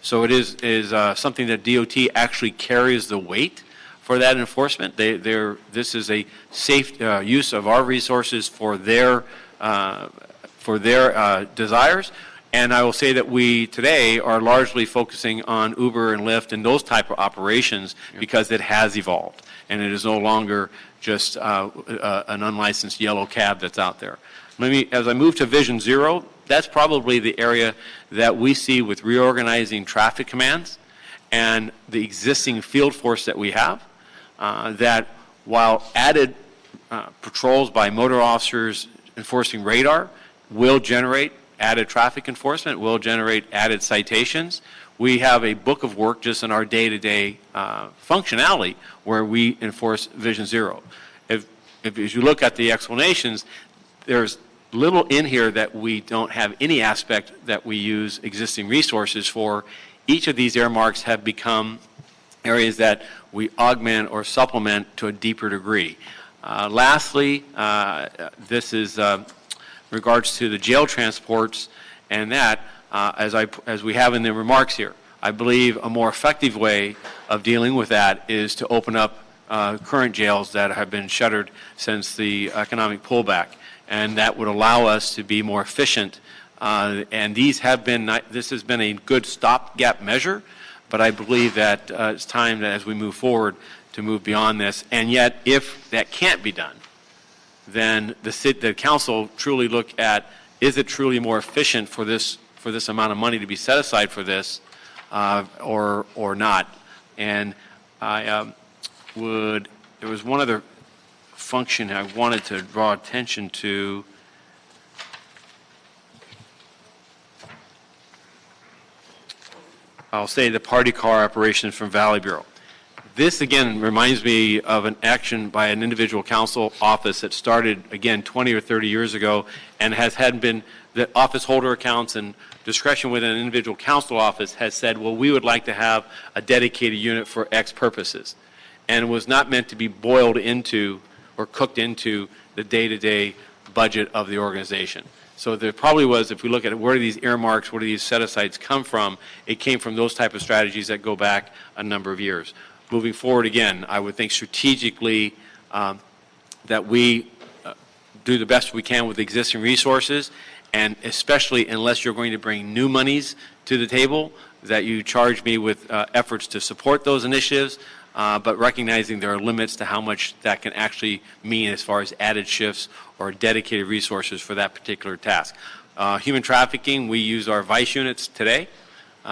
So it is something that DOT actually carries the weight for that enforcement. This is a safe use of our resources for their desires. And I will say that we today are largely focusing on Uber and Lyft and those type of operations because it has evolved. And it is no longer just an unlicensed yellow cab that's out there. As I move to Vision Zero, that's probably the area that we see with reorganizing traffic commands and the existing field force that we have, that while added patrols by motor officers enforcing radar will generate added traffic enforcement, will generate added citations. We have a book of work just in our day-to-day functionality where we enforce Vision Zero. If as you look at the explanations, there's little in here that we don't have any aspect that we use existing resources for. Each of these earmarks have become areas that we augment or supplement to a deeper degree. Lastly, this is regards to the jail transports, and that, as we have in the remarks here, I believe a more effective way of dealing with that is to open up current jails that have been shuttered since the economic pullback, and that would allow us to be more efficient. And this has been a good stopgap measure, but I believe that it's time that as we move forward to move beyond this. And yet, if that can't be done, then the council truly look at, is it truly more efficient for this amount of money to be set aside for this, or not? And there was one other function I wanted to draw attention to. I'll say the party car operations from Valley Bureau. This, again, reminds me of an action by an individual council office that started, again, 20 or 30 years ago and hadn't been, the office holder accounts and discretion within an individual council office has said, well, we would like to have a dedicated unit for X purposes. And it was not meant to be boiled into or cooked into the day-to-day budget of the organization. So there probably was, if we look at it, where do these earmarks, where do these set-asides come from? It came from those type of strategies that go back a number of years. Moving forward, again, I would think strategically that we do the best we can with existing resources, and especially unless you're going to bring new monies to the table, that you charge me with efforts to support those initiatives, but recognizing there are limits to how much that can actually mean as far as added shifts or dedicated resources for that particular task. Human trafficking, we use our vice units today.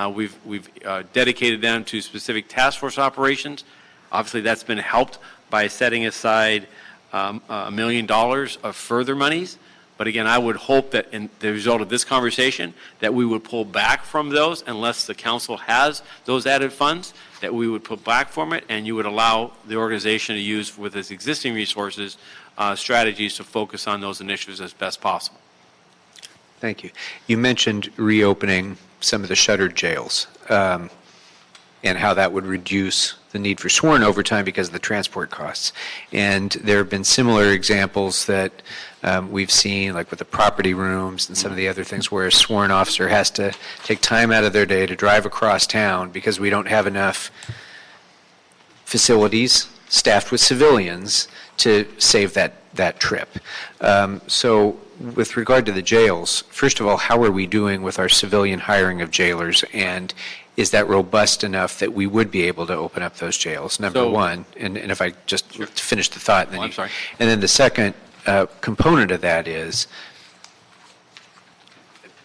We've dedicated them to specific task force operations. Obviously, that's been helped by setting aside $1 million of further monies. But again, I would hope that in the result of this conversation, that we would pull back from those unless the council has those added funds, that we would pull back from it, and you would allow the organization to use with its existing resources strategies to focus on those initiatives as best possible. Thank you. You mentioned reopening some of the shuttered jails and how that would reduce the need for sworn overtime because of the transport costs. And there have been similar examples that we've seen, like with the property rooms and some of the other things, where a sworn officer has to take time out of their day to drive across town because we don't have enough facilities staffed with civilians to save that trip. So with regard to the jails, first of all, how are we doing with our civilian hiring of jailers, and is that robust enough that we would be able to open up those jails, number one? And if I just finish the thought. Then I'm sorry. And then the second component of that is,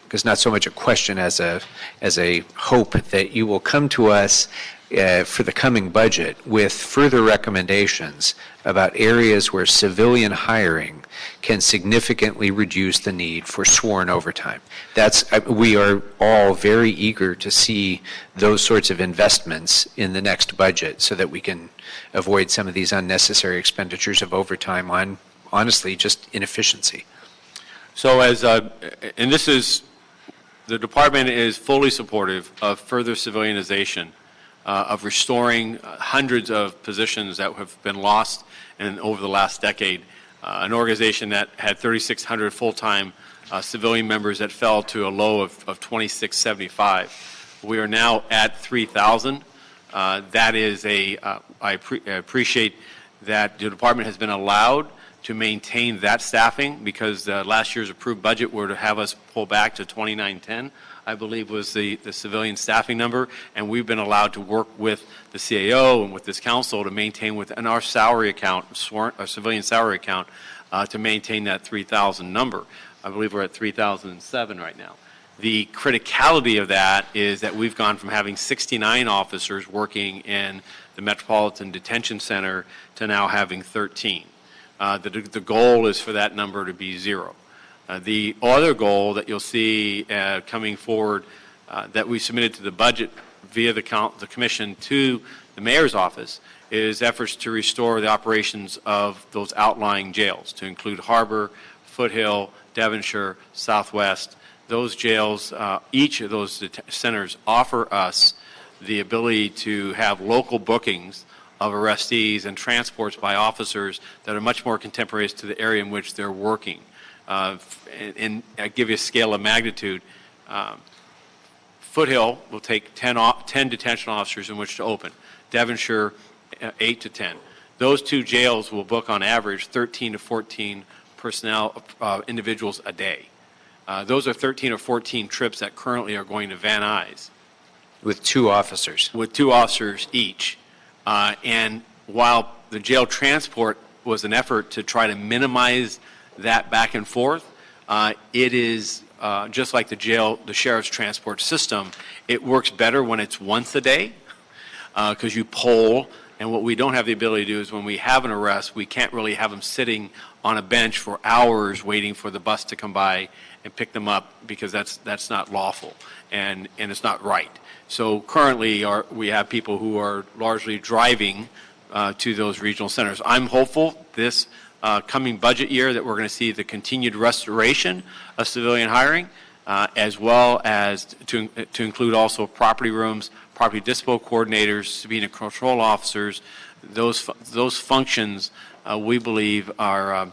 because not so much a question as a hope that you will come to us for the coming budget with further recommendations about areas where civilian hiring can significantly reduce the need for sworn overtime. We are all very eager to see those sorts of investments in the next budget so that we can avoid some of these unnecessary expenditures of overtime on, honestly, just inefficiency. So and this is, the department is fully supportive of further civilianization, of restoring hundreds of positions that have been lost over the last decade. An organization that had 3,600 full-time civilian members that fell to a low of 2,675. We are now at 3,000. That is I appreciate that the department has been allowed to maintain that staffing because last year's approved budget were to have us pull back to 2910, I believe was the civilian staffing number, and we've been allowed to work with the CAO and with this council to maintain within our salary account, our civilian salary account, to maintain that 3,000 number. I believe we're at 3,007 right now. The criticality of that is that we've gone from having 69 officers working in the Metropolitan Detention Center to now having 13. The goal is for that number to be 0. The other goal that you'll see coming forward that we submitted to the budget via the commission to the mayor's office is efforts to restore the operations of those outlying jails, to include Harbor, Foothill, Devonshire, Southwest. Those jails, each of those centers offer us the ability to have local bookings of arrestees and transports by officers that are much more contemporaneous to the area in which they're working. And I give you a scale of magnitude. Foothill will take 10 detention officers in which to open. Devonshire, 8 to 10. Those two jails will book on average 13 to 14 personnel individuals a day. Those are 13 or 14 trips that currently are going to Van Nuys. With 2 officers. With 2 officers each. And while the jail transport was an effort to try to minimize that back and forth, it is just like the sheriff's transport system. It works better when it's once a day because you poll. And what we don't have the ability to do is when we have an arrest, we can't really have them sitting on a bench for hours waiting for the bus to come by and pick them up because that's not lawful and it's not right. So currently we have people who are largely driving to those regional centers. I'm hopeful this coming budget year that we're going to see the continued restoration of civilian hiring as well as to include also property rooms, property dispo coordinators, subpoena control officers. Those functions we believe are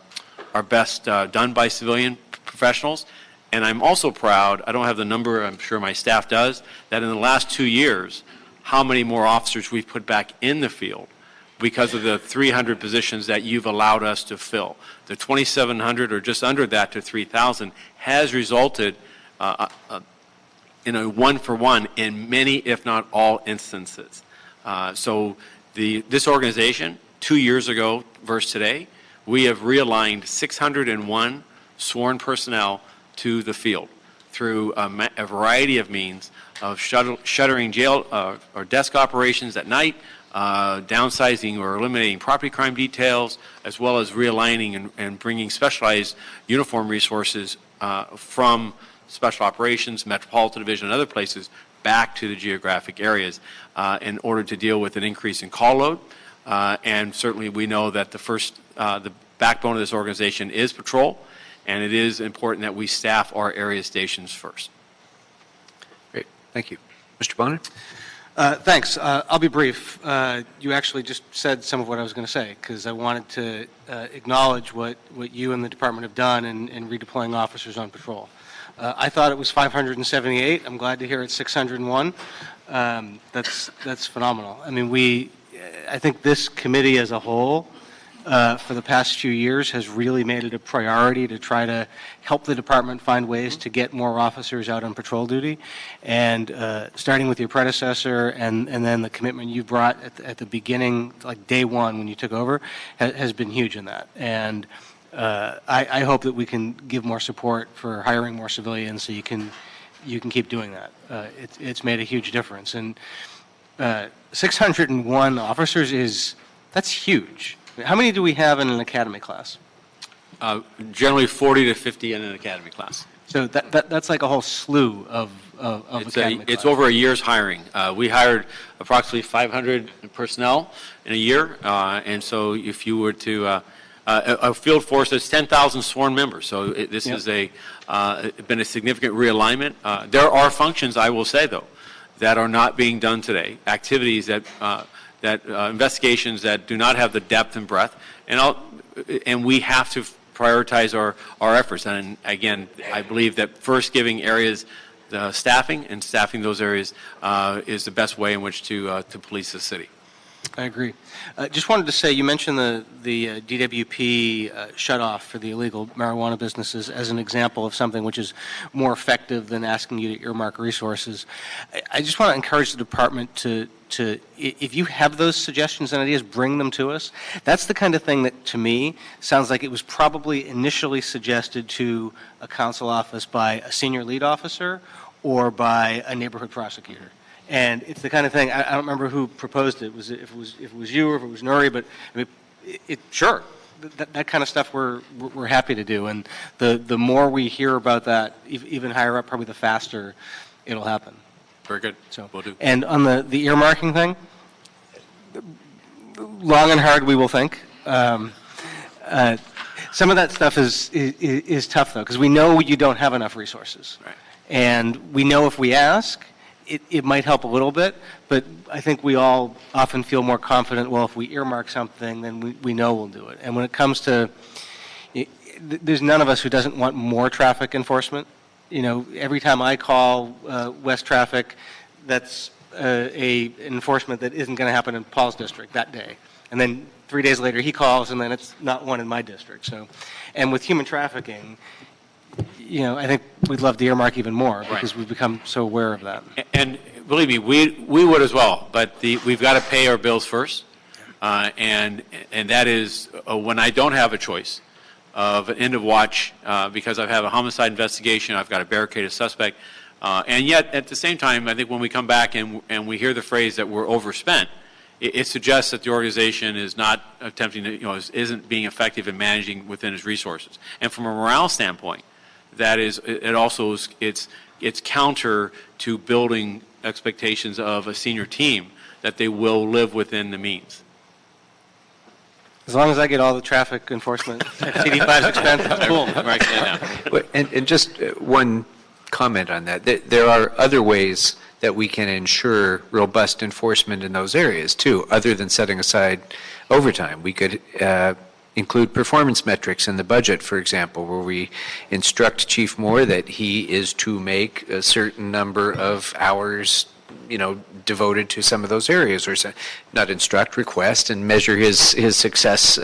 best done by civilian professionals. And I'm also proud, I don't have the number, I'm sure my staff does, that in the last 2 years, how many more officers we've put back in the field because of the 300 positions that you've allowed us to fill. The 2,700 or just under that to 3,000 has resulted in a one-for-one in many, if not all, instances. So this organization, 2 years ago versus today, we have realigned 601 sworn personnel to the field through a variety of means of shuttering jail or desk operations at night, downsizing or eliminating property crime details, as well as realigning and bringing specialized uniform resources from special operations, Metropolitan Division, and other places back to the geographic areas in order to deal with an increase in call load. And certainly we know that the backbone of this organization is patrol, and it is important that we staff our area stations first. Great. Thank you. Mr. Bonner? Thanks. I'll be brief. You actually just said some of what I was going to say because I wanted to acknowledge what you and the department have done in redeploying officers on patrol. I thought it was 578. I'm glad to hear it's 601. That's phenomenal. I mean, I think this committee as a whole for the past few years has really made it a priority to try to help the department find ways to get more officers out on patrol duty. And starting with your predecessor and then the commitment you brought at the beginning, like day one when you took over, has been huge in that. And I hope that we can give more support for hiring more civilians so you can keep doing that. It's made a huge difference. And 601 officers that's huge. How many do we have in an academy class? Generally 40 to 50 in an academy class. So that's like a whole slew of academy It's class. over a year's hiring. We hired approximately 500 personnel in a year, and so if you were to a field force that's 10,000 sworn members, so this is been a significant realignment. There are functions, I will say though, that are not being done today. Activities that investigations that do not have the depth and breadth, and we have to prioritize our efforts. And again, I believe that first giving areas the staffing, and staffing those areas is the best way in which to police the city. I agree. Just wanted to say, you mentioned the DWP shutoff for the illegal marijuana businesses as an example of something which is more effective than asking you to earmark resources. I just want to encourage the department to if you have those suggestions and ideas, bring them to us. That's the kind of thing that, to me, sounds like it was probably initially suggested to a council office by a senior lead officer or by a neighborhood prosecutor. And it's the kind of thing, I don't remember who proposed it. If it was you or if it was Nuri, but I mean, sure, that kind of stuff we're happy to do. And the more we hear about that, even higher up, probably the faster it'll happen. Very good. So we'll do. And on the earmarking thing, long and hard we will think. Some of that stuff is tough though, because we know you don't have enough resources, right. And we know if we ask, it might help a little bit, but I think we all often feel more confident, well, if we earmark something, then we know we'll do it. And when it comes to, there's none of us who doesn't want more traffic enforcement. You know, every time I call West Traffic, that's an enforcement that isn't going to happen in Paul's district that day. And then 3 days later he calls, and then it's not one in my district. So, and with human trafficking, you know, I think we'd love to earmark even more because we've become so aware of that. And believe me, we would as well, but we've got to pay our bills first, and that is when I don't have a choice of an end of watch because I have a homicide investigation, I've got to barricade a suspect, and yet at the same time, I think when we come back and we hear the phrase that we're overspent, it suggests that the organization is not attempting to, isn't being effective in managing within its resources. And from a morale standpoint, that is, it's counter to building expectations of a senior team that they will live within the means. As long as I get all the traffic enforcement at CD5's expense, that's cool. Right. And just one comment on that. There are other ways that we can ensure robust enforcement in those areas, too, other than setting aside overtime. We could include performance metrics in the budget, for example, where we instruct Chief Moore that he is to make a certain number of hours, devoted to some of those areas, or not instruct, request, and measure his success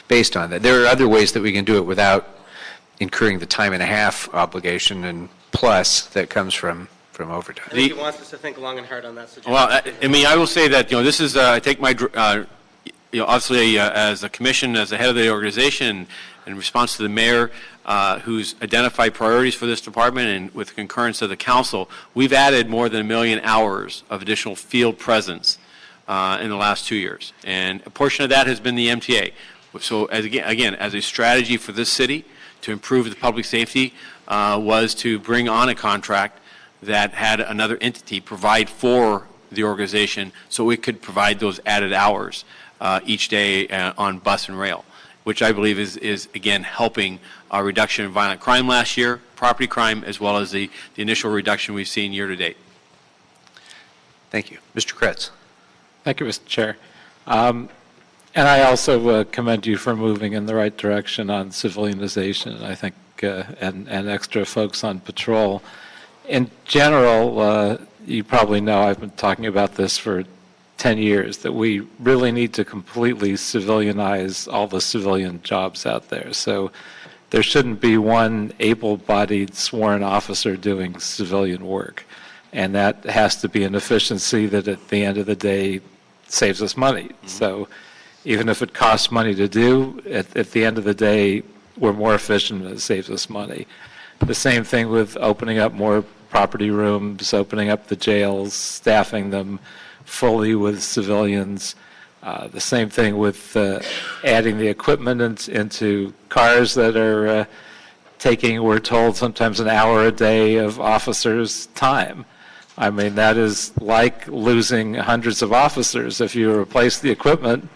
based on that. There are other ways that we can do it without incurring the time and a half obligation and plus that comes from overtime. I think he wants us to think long and hard on that suggestion. Well, I will say that, this is, I take my, obviously as a commission, as the head of the organization, in response to the mayor, who's identified priorities for this department, and with concurrence of the council, we've added more than 1 million hours of additional field presence in the last 2 years. And a portion of that has been the MTA. So again, as a strategy for this city to improve the public safety was to bring on a contract that had another entity provide for the organization so we could provide those added hours each day on bus and rail, which I believe is again, helping our reduction in violent crime last year, property crime, as well as the initial reduction we've seen year to date. Thank you. Mr. Kretz. Thank you, Mr. Chair. And I also commend you for moving in the right direction on civilianization, I think, and extra folks on patrol. In general, you probably know I've been talking about this for 10 years, that we really need to completely civilianize all the civilian jobs out there. So there shouldn't be one able-bodied sworn officer doing civilian work. And that has to be an efficiency that at the end of the day saves us money. Mm-hmm. So even if it costs money to do, at the end of the day, we're more efficient and it saves us money. The same thing with opening up more property rooms, opening up the jails, staffing them fully with civilians. The same thing with adding the equipment into cars that are taking, we're told, sometimes an hour a day of officers' time. I mean, that is like losing hundreds of officers. If you replace the equipment,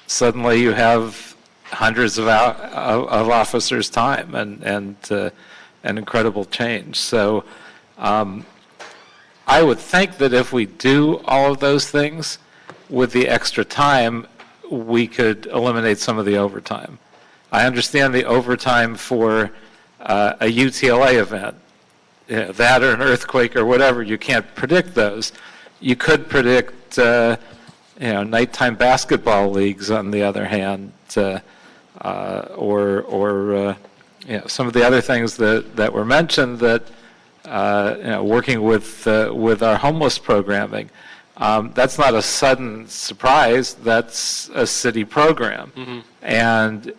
suddenly you have hundreds of officers' time and an incredible change. So I would think that if we do all of those things with the extra time, we could eliminate some of the overtime. I understand the overtime for a UTLA event that or an earthquake or whatever. You can't predict those. You could predict, nighttime basketball leagues, on the other hand, or some of the other things that were mentioned, that working with our homeless programming. That's not a sudden surprise. That's a city program. Mm-hmm. And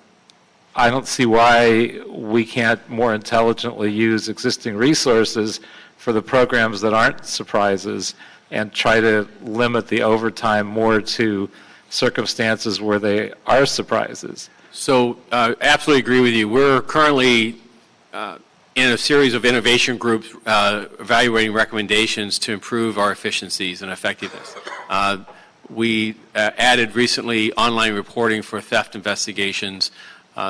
I don't see why we can't more intelligently use existing resources for the programs that aren't surprises and try to limit the overtime more to circumstances where they are surprises. So absolutely agree with you. We're currently in a series of innovation groups evaluating recommendations to improve our efficiencies and effectiveness. We added recently online reporting for theft investigations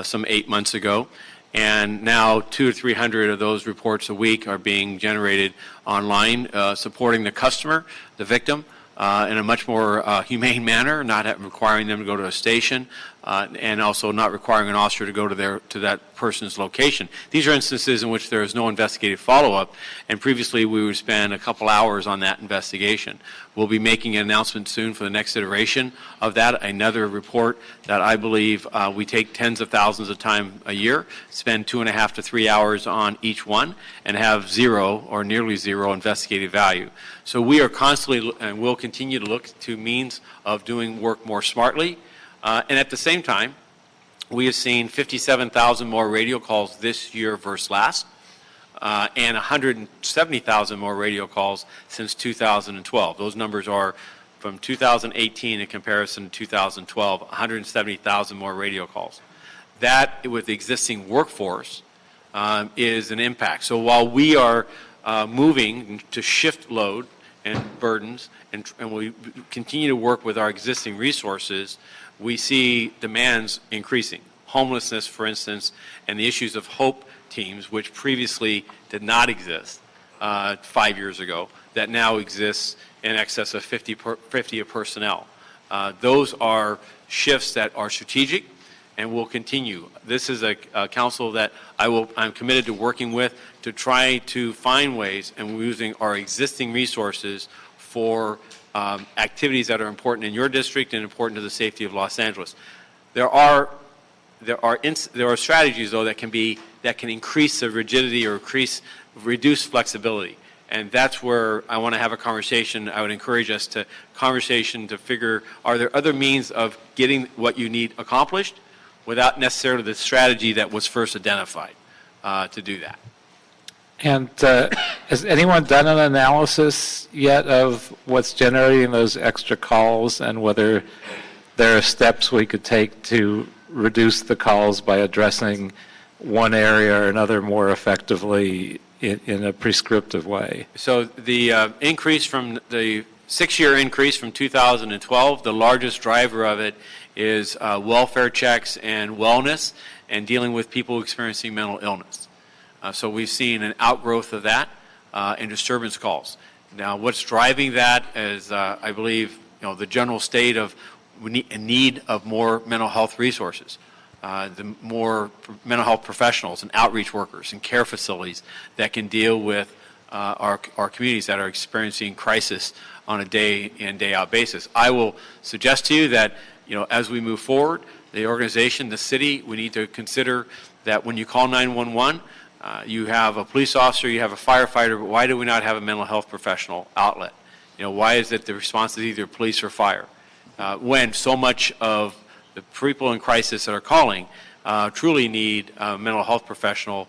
some 8 months ago, and now 200 to 300 of those reports a week are being generated online, supporting the customer, the victim, in a much more humane manner, not requiring them to go to a station, and also not requiring an officer to go to that person's location. These are instances in which there is no investigative follow-up, and previously we would spend a couple hours on that investigation. We'll be making an announcement soon for the next iteration of that, another report that I believe we take tens of thousands of time a year, spend 2.5 to 3 hours on each one, and have zero or nearly zero investigative value. So we are constantly, and will continue to look to means of doing work more smartly. And at the same time, we have seen 57,000 more radio calls this year versus last, and 170,000 more radio calls since 2012. Those numbers are from 2018 in comparison to 2012, 170,000 more radio calls. That, with the existing workforce, is an impact. So while we are moving to shift load and burdens, and we continue to work with our existing resources, we see demands increasing. Homelessness, for instance, and the issues of HOPE teams, which previously did not exist 5 years ago, that now exists in excess of 50 personnel. Those are shifts that are strategic and will continue. This is a council that I'm committed to working with to try to find ways, and we're using our existing resources for activities that are important in your district and important to the safety of Los Angeles. There are strategies, though, that can increase the rigidity or reduce flexibility, and that's where I want to have a conversation. I would encourage us to figure, are there other means of getting what you need accomplished without necessarily the strategy that was first identified to do that. And has anyone done an analysis yet of what's generating those extra calls and whether there are steps we could take to reduce the calls by addressing one area or another more effectively in a prescriptive way? So the increase from the 6-year increase from 2012, the largest driver of it is welfare checks and wellness and dealing with people experiencing mental illness. So we've seen an outgrowth of that in disturbance calls. Now, what's driving that is, I believe, the general state of need of more mental health resources, the more mental health professionals and outreach workers and care facilities that can deal with our communities that are experiencing crisis on a day in, day out basis. I will suggest to you that, as we move forward, the organization, the city, we need to consider that when you call 911, you have a police officer, you have a firefighter, but why do we not have a mental health professional outlet? Why is it the response is either police or fire? When so much of the people in crisis that are calling truly need a mental health professional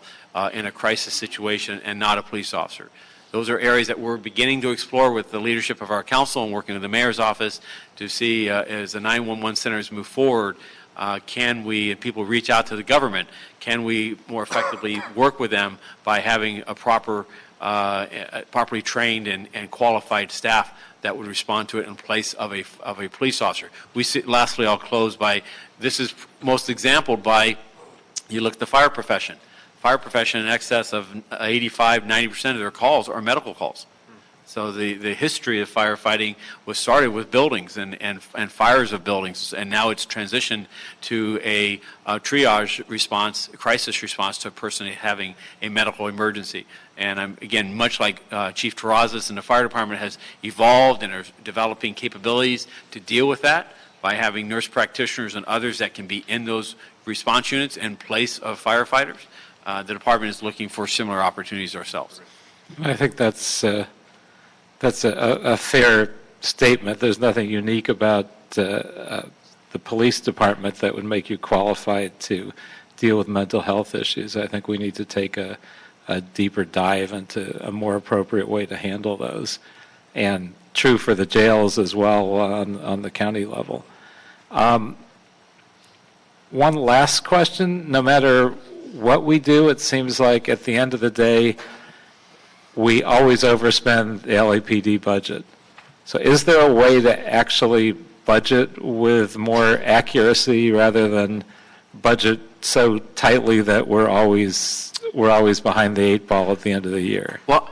in a crisis situation and not a police officer. Those are areas that we're beginning to explore with the leadership of our council and working with the mayor's office to see as the 911 centers move forward, can we, and people reach out to the government, can we more effectively work with them by having a properly trained and qualified staff that would respond to it in place of a police officer. Lastly, I'll close by, this is most exampled by, you look at the fire profession. Fire profession in excess of 85, 90% of their calls are medical calls. So the history of firefighting was started with buildings and fires of buildings, and now it's transitioned to a triage response, a crisis response to a person having a medical emergency. And again, much like Chief Terrazas and the fire department has evolved and are developing capabilities to deal with that by having nurse practitioners and others that can be in those response units in place of firefighters, the department is looking for similar opportunities ourselves. I think that's a fair statement. There's nothing unique about the police department that would make you qualified to deal with mental health issues. I think we need to take a deeper dive into a more appropriate way to handle those. And true for the jails as well on the county level. One last question. No matter what we do, it seems like at the end of the day, we always overspend the LAPD budget. So is there a way to actually budget with more accuracy rather than budget so tightly that we're always behind the eight ball at the end of the year? Well,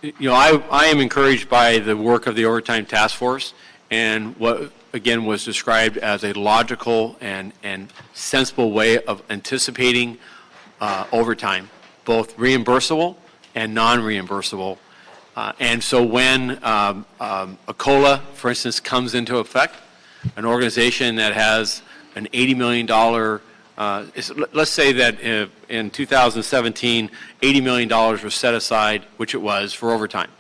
I am encouraged by the work of the overtime task force and what, again, was described as a logical and sensible way of anticipating overtime, both reimbursable and non-reimbursable. And so when a COLA, for instance, comes into effect, an organization that has an $80 million, let's say that in 2017, $80 million was set aside, which it was, for overtime.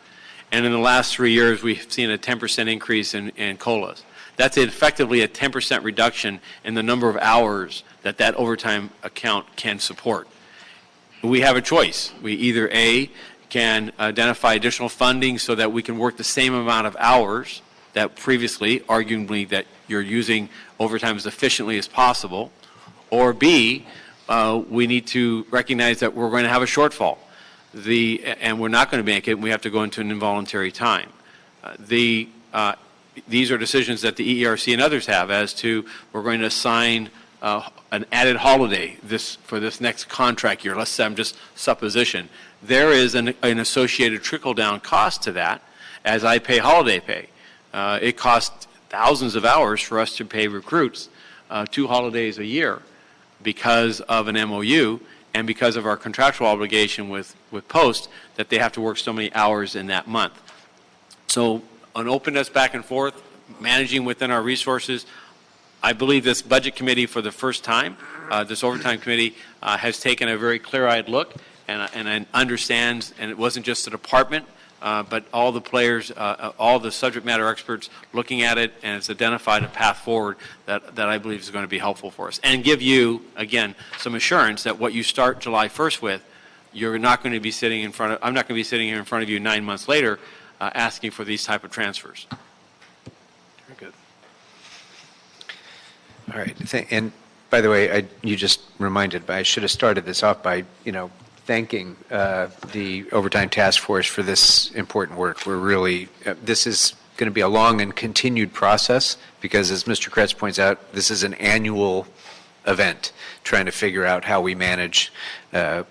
And in the last 3 years, we've seen a 10% increase in COLAs. That's effectively a 10% reduction in the number of hours that overtime account can support. We have a choice. We either A, can identify additional funding so that we can work the same amount of hours that previously, arguably, that you're using overtime as efficiently as possible, or B, we need to recognize that we're going to have a shortfall. And we're not going to make it, and we have to go into an involuntary time. These are decisions that the EERC and others have as to we're going to assign an added holiday for this next contract year. Let's say I'm just supposition. There is an associated trickle-down cost to that as I pay holiday pay. It costs thousands of hours for us to pay recruits 2 holidays a year because of an MOU and because of our contractual obligation with Post that they have to work so many hours in that month. So an openness back and forth, managing within our resources. I believe this budget committee for the first time, this overtime committee, has taken a very clear-eyed look and understands, and it wasn't just the department, but all the players, all the subject matter experts looking at it, and it's identified a path forward that I believe is going to be helpful for us. And give you, again, some assurance that what you start July 1st with, you're not going to be sitting in front of, I'm not going to be sitting here in front of you 9 months later asking for these type of transfers. Very good. All right. And by the way, you just reminded me, I should have started this off by, thanking the Overtime Task Force for this important work. We're really, this is going to be a long and continued process because, as Mr. Kretz points out, this is an annual event trying to figure out how we manage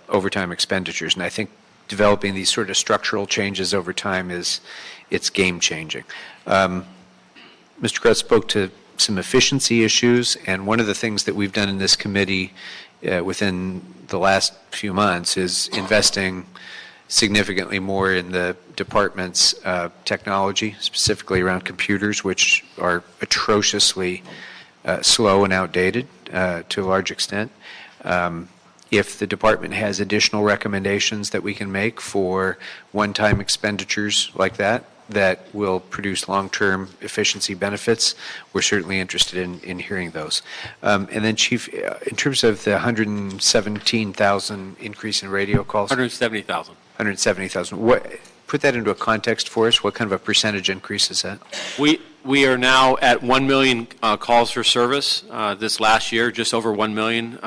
overtime expenditures. And I think developing these sort of structural changes over time it's game changing. Mr. Kretz spoke to some efficiency issues, and one of the things that we've done in this committee within the last few months is investing significantly more in the department's technology, specifically around computers, which are atrociously slow and outdated to a large extent. If the department has additional recommendations that we can make for one-time expenditures like that will produce long-term efficiency benefits, we're certainly interested in hearing those. And then, Chief, in terms of the 117,000 increase in radio calls? 170,000. 170,000. Put that into a context for us. What kind of a percentage increase is that? We are now at 1 million calls for service this last year, just over 1 million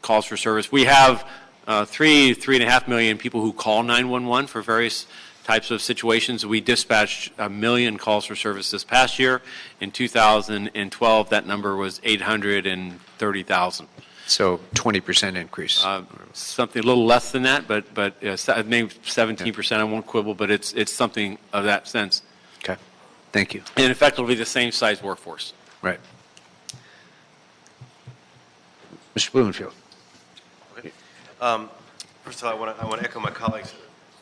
calls for service. We have 3.5 million people who call 911 for various types of situations. We dispatched 1 million calls for service this past year. In 2012, that number was 830,000. So 20% increase. Something a little less than that, but maybe 17%, I won't quibble, but it's something of that sense. Okay, thank you. And effectively the same size workforce. Right. Mr. Blumenfield. Okay. First of all, I want to echo my colleagues.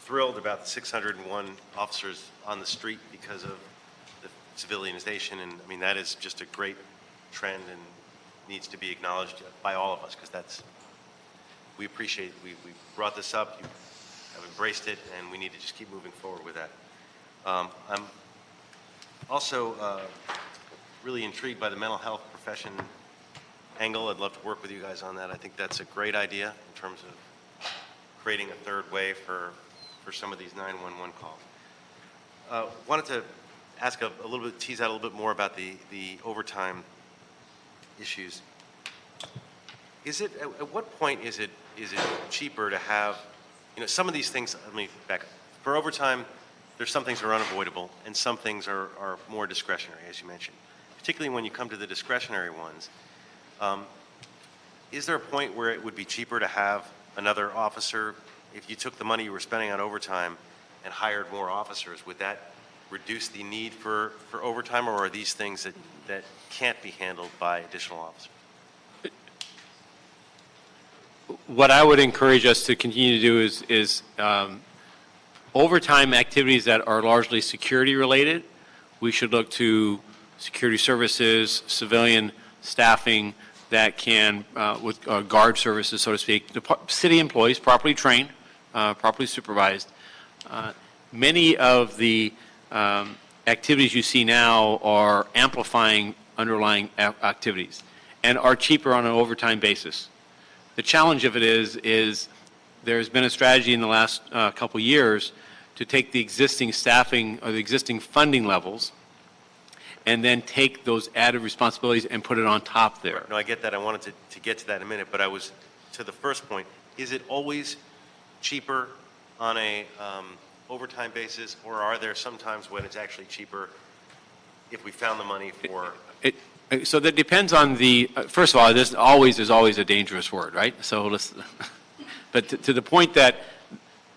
Thrilled about the 601 officers on the street because of the civilianization, and I mean that is just a great trend and needs to be acknowledged by all of us because we appreciate we brought this up, you have embraced it, and we need to just keep moving forward with that. I'm also really intrigued by the mental health profession angle. I'd love to work with you guys on that. I think that's a great idea in terms of creating a third way for some of these 911 calls. Wanted to ask a little bit, tease out a little bit more about the overtime issues. Is it at what point is it cheaper to have, some of these things? Let me back up. For overtime, there's some things that are unavoidable, and some things are more discretionary, as you mentioned. Particularly when you come to the discretionary ones, is there a point where it would be cheaper to have another officer? If you took the money you were spending on overtime and hired more officers, would that reduce the need for overtime, or are these things that can't be handled by additional officers? What I would encourage us to continue to do is overtime activities that are largely security related. We should look to security services, civilian staffing that can, with guard services, so to speak, city employees properly trained, properly supervised. Many of the activities you see now are amplifying underlying activities and are cheaper on an overtime basis. The challenge of it is there's been a strategy in the last couple years to take the existing staffing or the existing funding levels and then take those added responsibilities and put it on top there. No, I get that. I wanted to get to that in a minute, but I was to the first point. Is it always cheaper on a overtime basis, or are there some times when it's actually cheaper if we found the money for? So that depends on the. First of all, there's always a dangerous word, right? So let's. But to the point that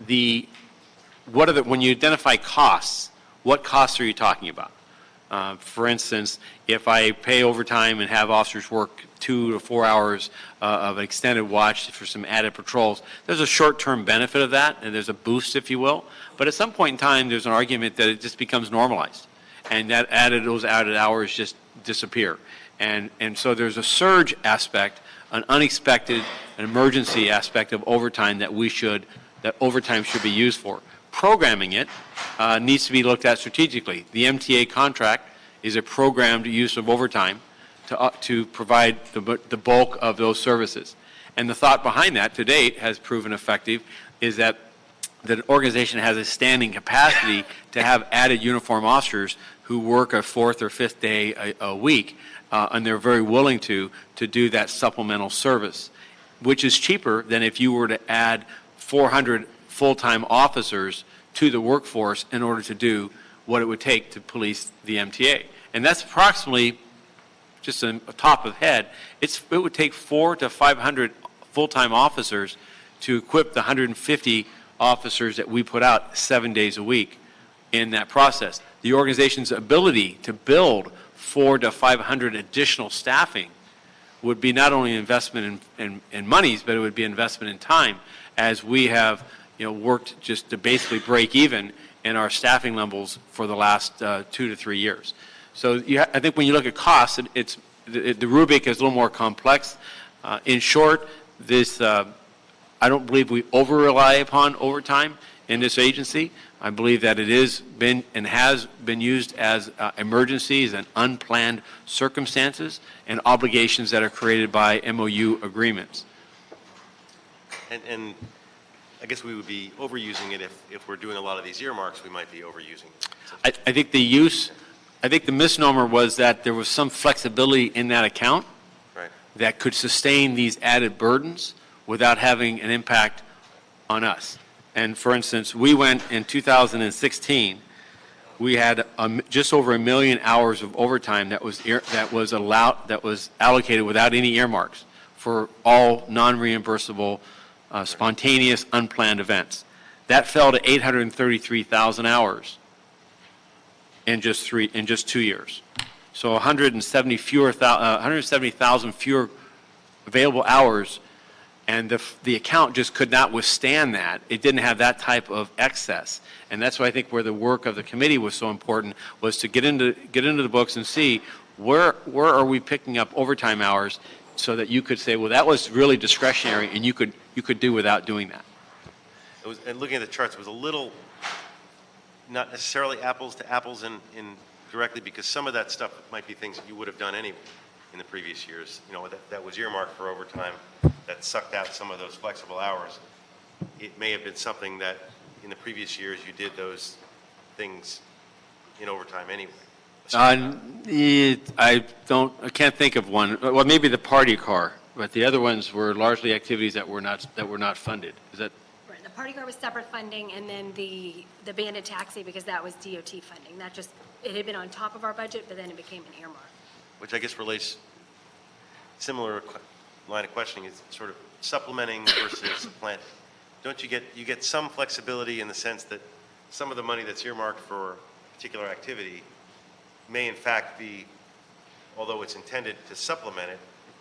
when you identify costs, what costs are you talking about? For instance, if I pay overtime and have officers work 2 to 4 hours of an extended watch for some added patrols, there's a short-term benefit of that, and there's a boost, if you will. But at some point in time, there's an argument that it just becomes normalized, and those added hours just disappear. And so there's a surge aspect, an unexpected, an emergency aspect of overtime that overtime should be used for. Programming it needs to be looked at strategically. The MTA contract is a programmed use of overtime to provide the bulk of those services. And the thought behind that to date has proven effective is that the organization has a standing capacity to have added uniform officers who work a 4th or 5th day a week, and they're very willing to do that supplemental service, which is cheaper than if you were to add 400 full-time officers to the workforce in order to do what it would take to police the MTA. And that's approximately, just a top of head, it would take 400 to 500 full-time officers to equip the 150 officers that we put out 7 days a week in that process. The organization's ability to build 400 to 500 additional staffing would be not only an investment in monies, but it would be an investment in time, as we have worked just to basically break even in our staffing levels for the last 2 to 3 years. So I think when you look at costs, the rubric is a little more complex. In short, I don't believe we over-rely upon overtime in this agency. I believe that it is been and has been used as emergencies and unplanned circumstances and obligations that are created by MOU agreements. And I guess we would be overusing it if we're doing a lot of these earmarks. We might be overusing it. I think the misnomer was that there was some flexibility in that account that could sustain these added burdens without having an impact on us. And for instance, we went in 2016, we had just over 1 million hours of overtime that was allocated without any earmarks for all non-reimbursable, spontaneous, unplanned events. That fell to 833,000 hours in just 2 years. So 170,000 fewer available hours, and the account just could not withstand that. It didn't have that type of excess, and that's why I think where the work of the committee was so important was to get into the books and see where are we picking up overtime hours, so that you could say, well, that was really discretionary, and you could do without doing that. And looking at the charts, it was a little, not necessarily apples to apples in directly, because some of that stuff might be things that you would have done anyway in the previous years. You know, that was earmarked for overtime, that sucked out some of those flexible hours. It may have been something that in the previous years you did those things in overtime anyway. I can't think of one. Well, maybe the party car, but the other ones were largely activities that were not funded. Is that? Right. The party car was separate funding, and then the Bandit taxi, because that was DOT funding. That just, it had been on top of our budget, but then it became an earmark. Which I guess relates, similar line of questioning is sort of supplementing versus supplanting. Don't you get some flexibility in the sense that some of the money that's earmarked for a particular activity may in fact be, although it's intended to supplement it,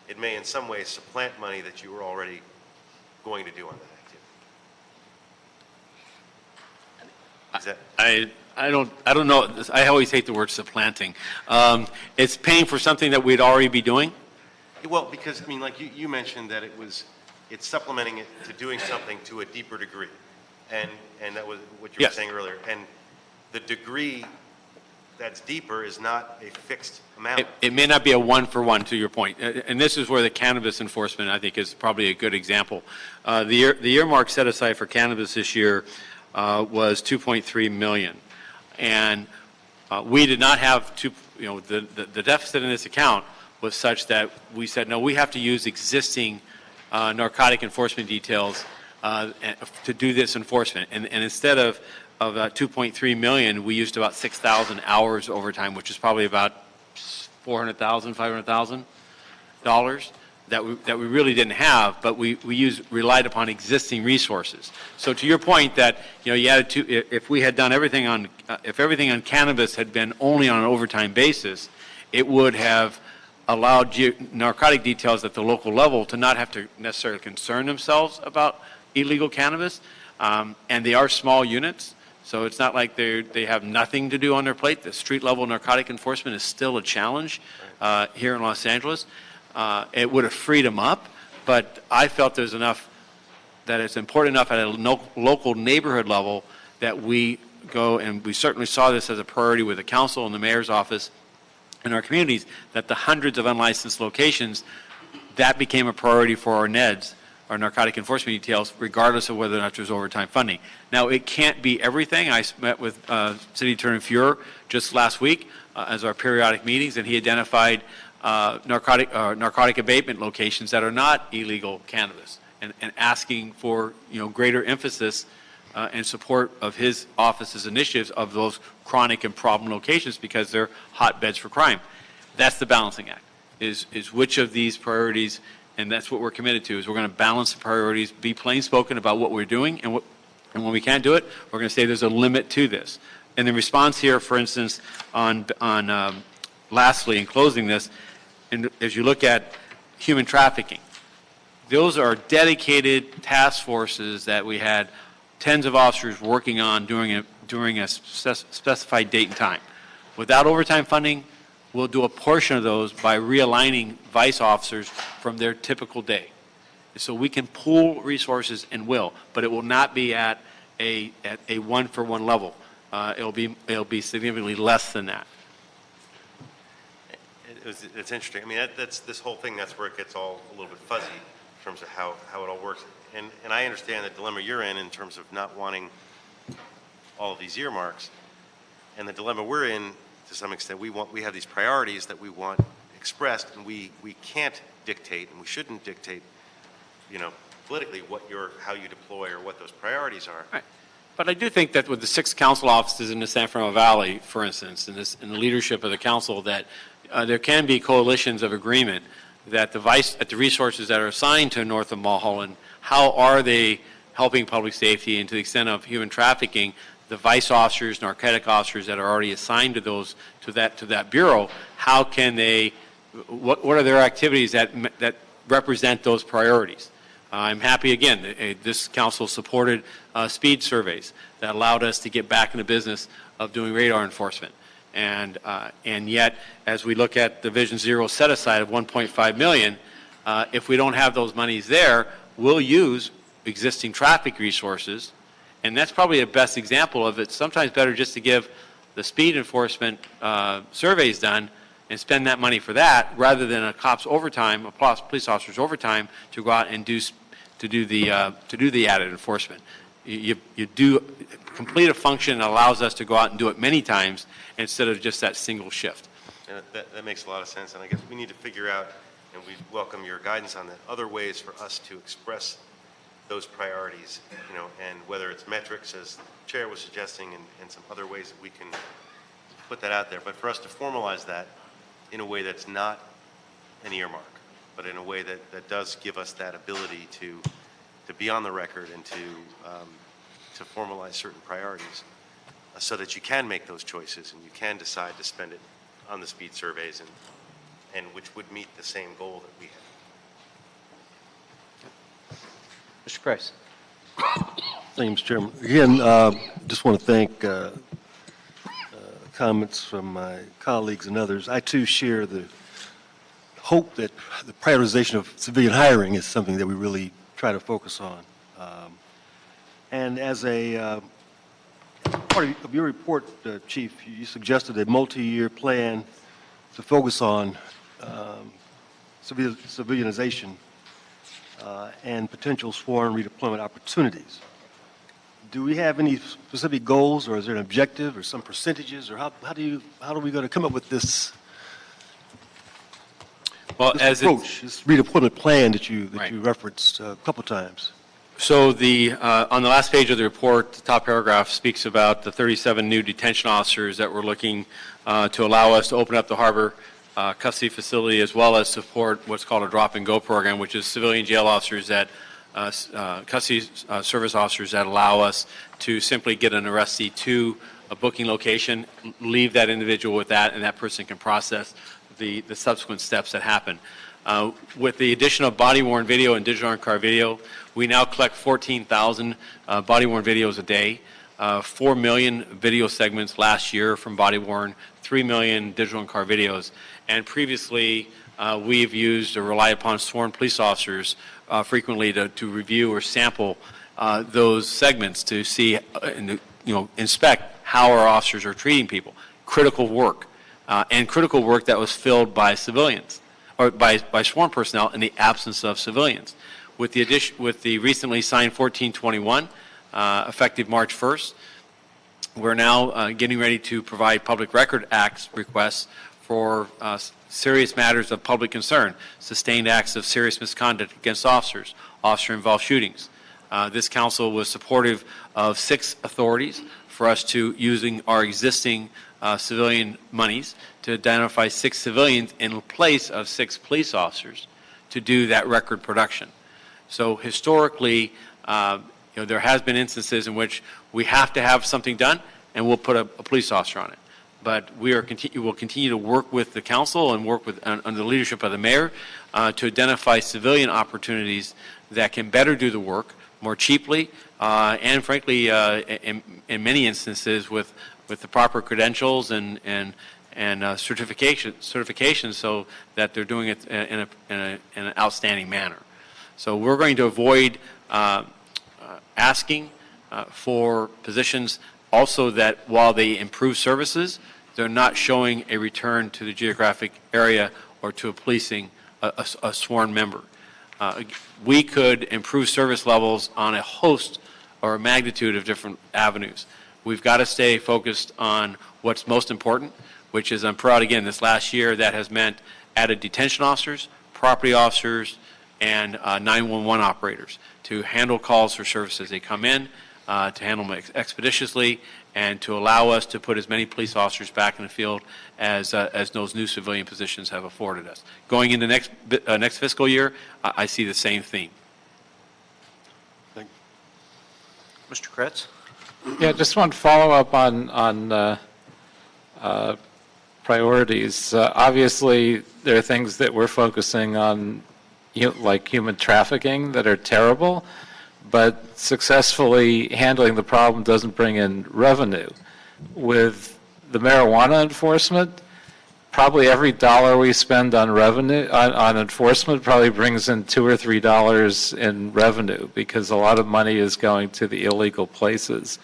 it may in some ways supplant money that you were already going to do on that activity. Is that? I don't know. I always hate the word supplanting. It's paying for something that we'd already be doing. Well, because, I mean, like you mentioned that it's supplementing it to doing something to a deeper degree. And that was what you were saying earlier. And the degree that's deeper is not a fixed amount. It may not be a one-for-one, to your point. And this is where the cannabis enforcement, I think, is probably a good example. The earmark set aside for cannabis this year was $2.3 million. And we did not have the deficit in this account was such that we said, no, we have to use existing narcotic enforcement details to do this enforcement. And instead of 2.3 million, we used about 6,000 hours overtime, which is probably about $400,000, $500,000 that we really didn't have, but we relied upon existing resources. So to your point that you added if we had done everything on if everything on cannabis had been only on an overtime basis, it would have allowed narcotic details at the local level to not have to necessarily concern themselves about illegal cannabis, and they are small units. So it's not like they have nothing to do on their plate. The street-level narcotic enforcement is still a challenge here in Los Angeles. It would have freed them up, but I felt there's enough that it's important enough at a local neighborhood level that we go, and we certainly saw this as a priority with the council and the mayor's office in our communities, that the hundreds of unlicensed locations, that became a priority for our NEDs, our narcotic enforcement details, regardless of whether or not there's overtime funding. Now, it can't be everything. I met with City Attorney Fuhrer just last week as our periodic meetings, and he identified narcotic abatement locations that are not illegal cannabis, and asking for greater emphasis and support of his office's initiatives of those chronic and problem locations because they're hotbeds for crime. That's the balancing act, is which of these priorities. And that's what we're committed to, is we're going to balance the priorities, be plain spoken about what we're doing, and when we can't do it, we're going to say there's a limit to this. And the response here, for instance, lastly, in closing this, and as you look at human trafficking, those are dedicated task forces that we had tens of officers working on during a specified date and time. Without overtime funding, we'll do a portion of those by realigning vice officers from their typical day. So we can pool resources and will, but it will not be at a one-for-one level. It'll be significantly less than that. It's interesting. I mean, that's this whole thing. That's where it gets all a little bit fuzzy in terms of how it all works. And I understand the dilemma you're in terms of not wanting all of these earmarks, and the dilemma we're in. To some extent, we have these priorities that we want expressed, and we can't dictate, and we shouldn't dictate, politically how you deploy or what those priorities are. Right. But I do think that with the 6 council offices in the San Fernando Valley, for instance, in the leadership of the council, that there can be coalitions of agreement that the resources that are assigned to north of Mulholland, how are they helping public safety, and to the extent of human trafficking, the vice officers, narcotic officers that are already assigned to those to that bureau, how can they, what are their activities that represent those priorities? I'm happy again this council supported speed surveys that allowed us to get back in the business of doing radar enforcement. And yet, as we look at the Vision Zero set aside of 1.5 million, if we don't have those monies there, we'll use existing traffic resources. And that's probably the best example of it. Sometimes better just to give the speed enforcement surveys done and spend that money for that, rather than a police officer's overtime to go out and do the added enforcement. You do complete a function that allows us to go out and do it many times instead of just that single shift. And that makes a lot of sense, and I guess we need to figure out, and we welcome your guidance on that, other ways for us to express those priorities, and whether it's metrics, as the chair was suggesting, and some other ways that we can put that out there. But for us to formalize that in a way that's not an earmark, but in a way that does give us that ability to be on the record and to formalize certain priorities, so that you can make those choices and you can decide to spend it on the speed surveys, and which would meet the same goal that we have. Mr. Price. Thank you, Mr. Chairman. Again, just want to thank comments from my colleagues and others. I, too, share the hope that the prioritization of civilian hiring is something that we really try to focus on. And as a part of your report, Chief, you suggested a multi-year plan to focus on civilianization and potential sworn redeployment opportunities. Do we have any specific goals, or is there an objective, or some percentages, or how are we going to come up with this? Well, this approach, this redeployment plan that you referenced a couple times. So on the last page of the report, the top paragraph speaks about the 37 new detention officers that we're looking to allow us to open up the harbor custody facility, as well as support what's called a drop and go program, which is civilian jail officers that custody service officers that allow us to simply get an arrestee to a booking location, leave that individual with that, and that person can process the subsequent steps that happen. With the addition of body-worn video and digital on-car video, we now collect 14,000 body-worn videos a day, 4 million video segments last year from body-worn, 3 million digital on-car videos. And previously, we've used or relied upon sworn police officers frequently to review or sample those segments to see, inspect how our officers are treating people. Critical work, and critical work that was filled by civilians, or by sworn personnel in the absence of civilians. With the recently signed 1421, effective March 1st, we're now getting ready to provide Public Record Act requests for serious matters of public concern, sustained acts of serious misconduct against officers, officer-involved shootings. This council was supportive of 6 authorities for us to using our existing civilian monies to identify 6 civilians in place of 6 police officers to do that record production. So historically, there has been instances in which we have to have something done, and we'll put a police officer on it. But we will continue to work with the council and work with under the leadership of the mayor to identify civilian opportunities that can better do the work more cheaply, and frankly, in many instances with the proper credentials and certification, so that they're doing it in an outstanding manner. So we're going to avoid asking for positions also that while they improve services, they're not showing a return to the geographic area or to a policing a sworn member. We could improve service levels on a host or a magnitude of different avenues. We've got to stay focused on what's most important, which is, I'm proud again, this last year that has meant added detention officers, property officers, and 911 operators to handle calls for services. They come in, to handle them expeditiously, and to allow us to put as many police officers back in the field as those new civilian positions have afforded us. Going into next fiscal year, I see the same theme. Mr. Kretz? Yeah, just one follow-up on priorities. Obviously, there are things that we're focusing on, like human trafficking, that are terrible, but successfully handling the problem doesn't bring in revenue. With the marijuana enforcement, probably every dollar we spend on revenue, on enforcement, probably brings in $2 or $3 in revenue, because a lot of money is going to the illegal places.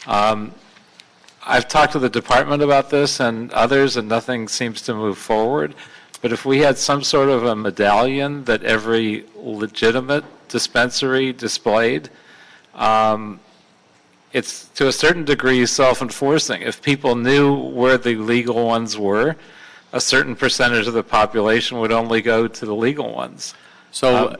I've talked to the department about this and others, and nothing seems to move forward. But if we had some sort of a medallion that every legitimate dispensary displayed, it's to a certain degree self-enforcing. If people knew where the legal ones were, a certain percentage of the population would only go to the legal ones. So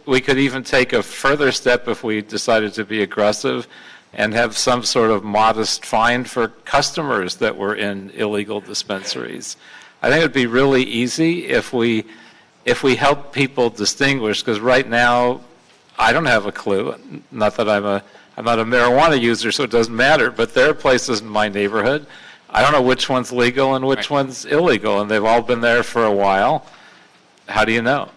we could even take a further step if we decided to be aggressive and have some sort of modest fine for customers that were in illegal dispensaries. I think it would be really easy if we help people distinguish, because right now I don't have a clue. Not that I'm not a marijuana user, so it doesn't matter, but there are places in my neighborhood, I don't know which one's legal and which one's illegal, and they've all been there for a while. How do you know?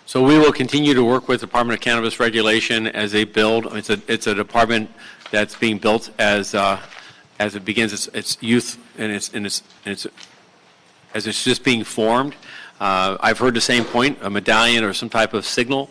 So we will continue to work with the Department of Cannabis Regulation as they build. It's a department that's being built as it begins its youth and as it's just being formed. I've heard the same point, a medallion or some type of signal.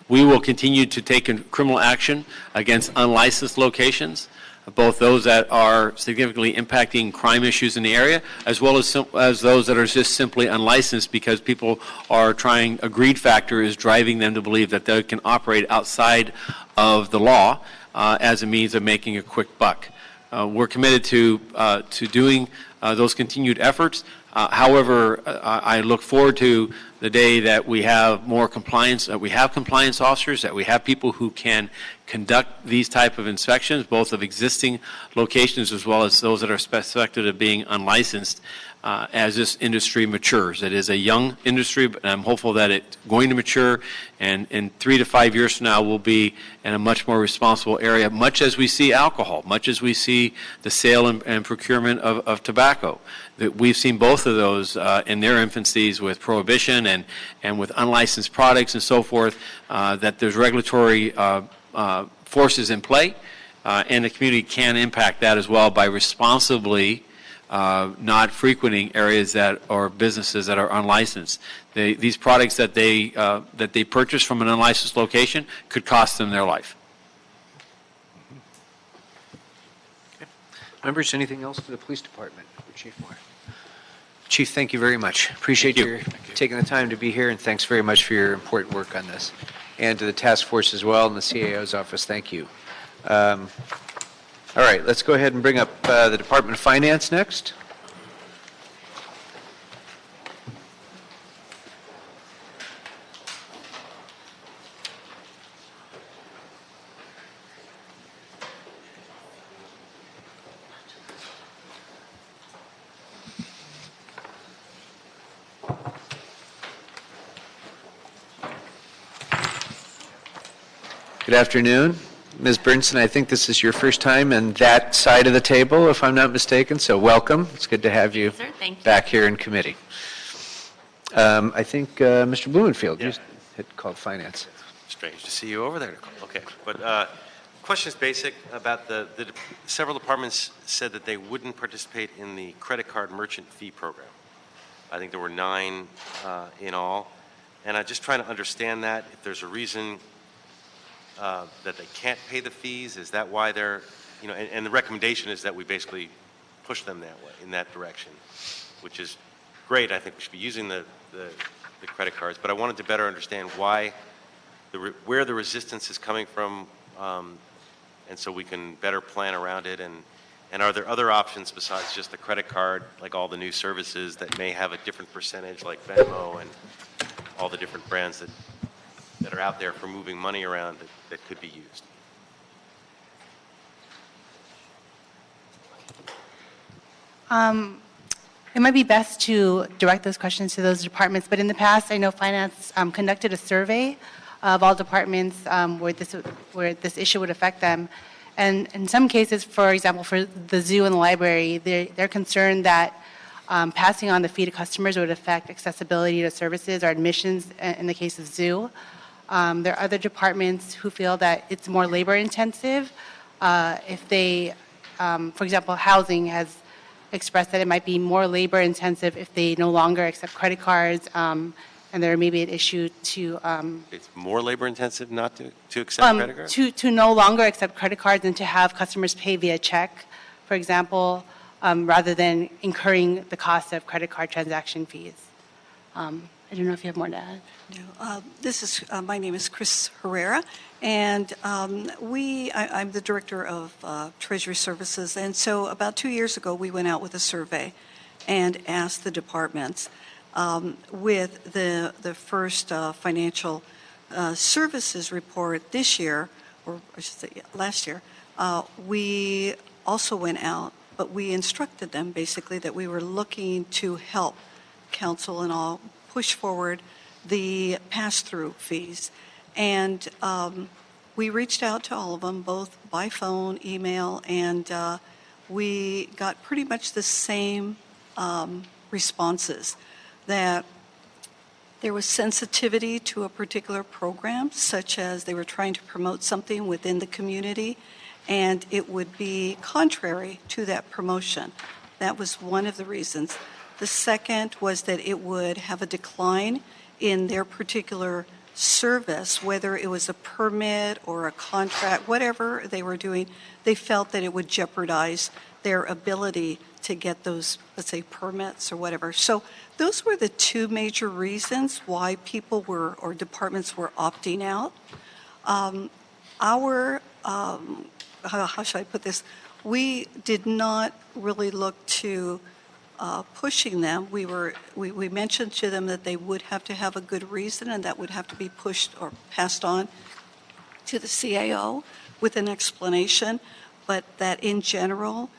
We will continue to take criminal action against unlicensed locations, both those that are significantly impacting crime issues in the area, as well as those that are just simply unlicensed because people are trying, a greed factor is driving them to believe that they can operate outside of the law as a means of making a quick buck. We're committed to doing those continued efforts. However, I look forward to the day that we have more compliance, that we have compliance officers, that we have people who can conduct these type of inspections, both of existing locations as well as those that are suspected of being unlicensed, as this industry matures. It is a young industry, but I'm hopeful that it's going to mature, and in 3 to 5 years from now, we'll be in a much more responsible area, much as we see alcohol, much as we see the sale and procurement of tobacco. That we've seen both of those in their infancies with prohibition and with unlicensed products and so forth, that there's regulatory forces in play, and the community can impact that as well by responsibly not frequenting areas that or businesses that are unlicensed. These products that they purchase from an unlicensed location could cost them their life. Okay. Members, anything else for the police department? Chief Moore. Chief, thank you very much. Appreciate your taking the time to be here, and thanks very much for your important work on this. And to the task force as well and the CAO's office, thank you. All right, let's go ahead and bring up the Department of Finance next. Good afternoon. Ms. Bernson, I think this is your first time in that side of the table, if I'm not mistaken, so welcome. It's good to have you, back here in committee. I think Mr. Blumenfield, you had called finance. Strange to see you over there. Okay, but question is basic about the several departments said that they wouldn't participate in the credit card merchant fee program. I think there were 9 in all, and I'm just trying to understand that, if there's a reason that they can't pay the fees. Is that why they're, and the recommendation is that we basically push them that way, in that direction, which is great. I think we should be using the credit cards, but I wanted to better understand why, where the resistance is coming from, and so we can better plan around it. And are there other options besides just the credit card, like all the new services that may have a different percentage, like Venmo and all the different brands that are out there for moving money around that could be used? It might be best to direct those questions to those departments, but in the past, I know Finance conducted a survey of all departments where this issue would affect them. And in some cases, for example, for the zoo and the library, they're concerned that passing on the fee to customers would affect accessibility to services or admissions in the case of zoo. There are other departments who feel that it's more labor intensive if they, for example, housing has expressed that it might be more labor intensive if they no longer accept credit cards, and there may be an issue to It's more labor intensive not to accept credit cards? to no longer accept credit cards and to have customers pay via check, for example, rather than incurring the cost of credit card transaction fees. I don't know if you have more to add. No, my name is Chris Herrera, and I'm the director of Treasury Services. And so about 2 years ago, we went out with a survey and asked the departments with the first financial services report this year, or I should say last year, we also went out, but we instructed them basically that we were looking to help council and all push forward the pass-through fees. And we reached out to all of them, both by phone, email, and we got pretty much the same responses, that there was sensitivity to a particular program, such as they were trying to promote something within the community, and it would be contrary to that promotion. That was one of the reasons. The second was that it would have a decline in their particular service, whether it was a permit or a contract, whatever they were doing, they felt that it would jeopardize their ability to get those, let's say, permits or whatever. So those were the two major reasons why people were, or departments were opting out. How should I put this? We did not really look to pushing them. We mentioned to them that they would have to have a good reason, and that would have to be pushed or passed on to the CAO with an explanation, but that in general,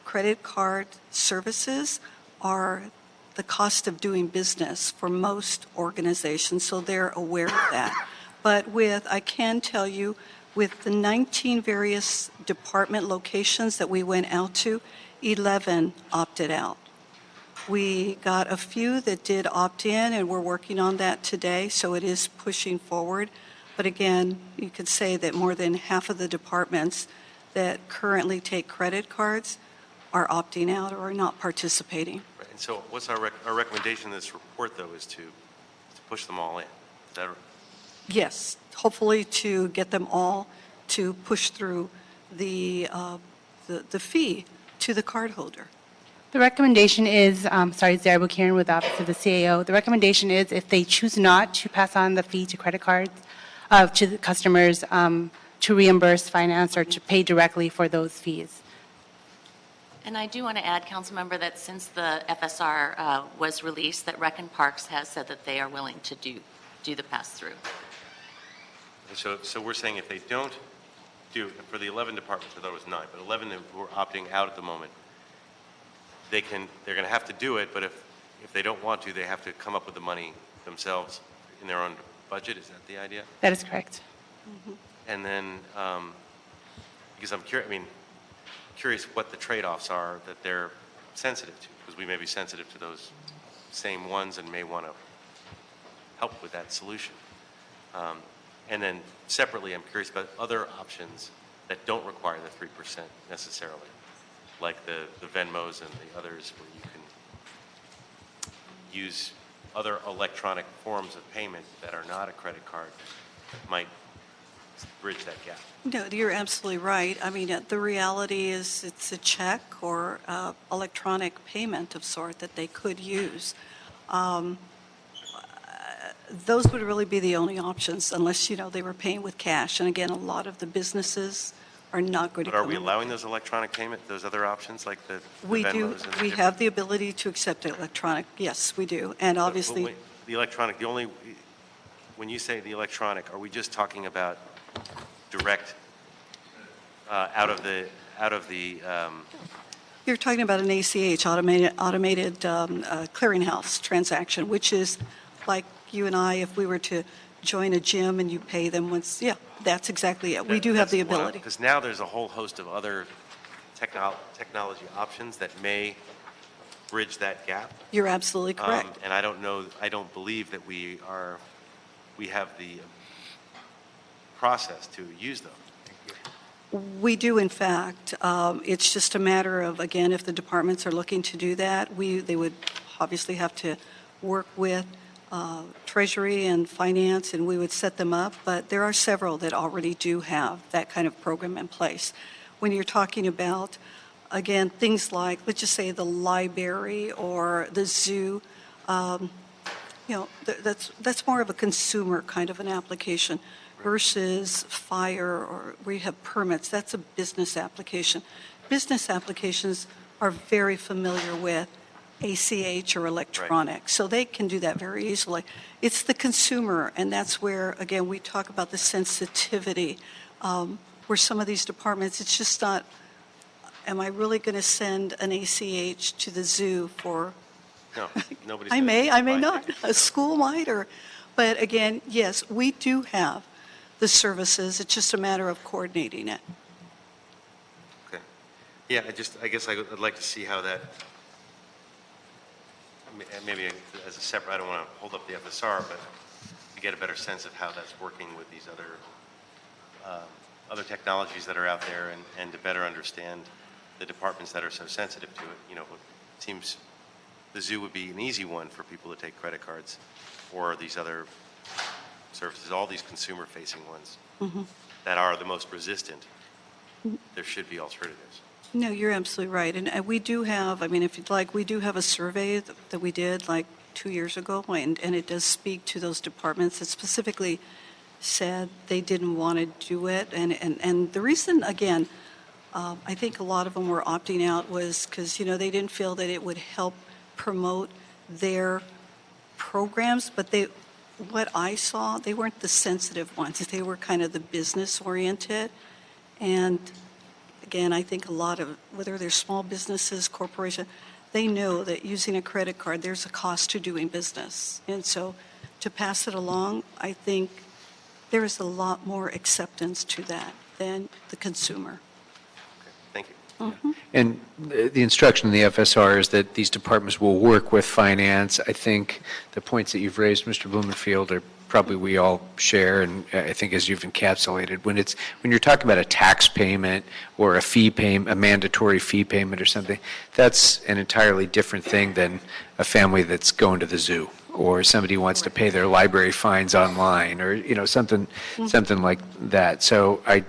credit card services are the cost of doing business for most organizations, so they're aware of that. But I can tell you, with the 19 various department locations that we went out to, 11 opted out. We got a few that did opt in, and we're working on that today, so it is pushing forward. But again, you could say that more than half of the departments that currently take credit cards are opting out or are not participating. Right. And so what's our recommendation in this report, though, is to push them all in? Is that right? Yes, hopefully to get them all to push through the fee to the cardholder. The recommendation is, Zara Bukirin with the Office of the CAO. The recommendation is if they choose not to pass on the fee to credit cards, to the customers, to reimburse finance or to pay directly for those fees. And I do want to add, Councilmember, that since the FSR was released, that Rec and Parks has said that they are willing to do the pass-through. So we're saying if they don't do, for the 11 departments, I thought it was 9, but 11 who are opting out at the moment, they're going to have to do it, but if they don't want to, they have to come up with the money themselves in their own budget. Is that the idea? That is correct. Mm-hmm. And then, because I'm curious what the trade-offs are that they're sensitive to, because we may be sensitive to those same ones and may want to help with that solution. And then separately, I'm curious about other options that don't require the 3% necessarily, like the Venmos and the others where you can use other electronic forms of payment that are not a credit card that might bridge that gap. No, you're absolutely right. I mean, the reality is it's a check or electronic payment of sort that they could use. Those would really be the only options unless, they were paying with cash. And again, a lot of the businesses are not going to But are come we in. allowing those electronic payment, those other options like the We Venmos do. and the We different- have the ability to accept electronic. Yes, we do. And obviously, But the electronic, when you say the electronic, are we just talking about direct out of the You're talking about an ACH, automated clearinghouse transaction, which is like you and I, if we were to join a gym and you pay them once, yeah, that's exactly it. We do have the ability. Because now there's a whole host of other technology options that may bridge that gap. You're absolutely correct. And I don't believe that we have the process to use them. We do, in fact. It's just a matter of, again, if the departments are looking to do that, they would obviously have to work with Treasury and Finance, and we would set them up. But there are several that already do have that kind of program in place. When you're talking about, again, things like, let's just say the library or the zoo, that's more of a consumer kind of an application versus fire or where you have permits. That's a business application. Business applications are very familiar with ACH or electronic, so they can do that very easily. It's the consumer, and that's where, again, we talk about the sensitivity, where some of these departments, it's just not, am I really going to send an ACH to the zoo for... No, nobody's I may not. A school might, but again, yes, we do have the services. It's just a matter of coordinating it. Okay. Yeah, I guess I'd like to see how that, maybe as a separate, I don't want to hold up the FSR, but to get a better sense of how that's working with these other technologies that are out there and to better understand the departments that are so sensitive to it. It seems the zoo would be an easy one for people to take credit cards, or these other services, all these consumer-facing ones that are the most resistant. There should be alternatives. No, you're absolutely right. And we do have, if you'd like, we do have a survey that we did like 2 years ago, and it does speak to those departments that specifically said they didn't want to do it. And the reason, again, I think a lot of them were opting out was because, they didn't feel that it would help promote their programs, but what I saw, they weren't the sensitive ones. They were kind of the business-oriented. And again, I think a lot of, whether they're small businesses, corporations, they know that using a credit card, there's a cost to doing business. And so to pass it along, I think there is a lot more acceptance to that than the consumer. Thank you. And the instruction in the FSR is that these departments will work with finance. I think the points that you've raised, Mr. Blumenfield, are probably we all share, and I think as you've encapsulated, when you're talking about a tax payment or a fee payment, a mandatory fee payment or something, that's an entirely different thing than a family that's going to the zoo, or somebody wants to pay their library fines online, or something like that. So I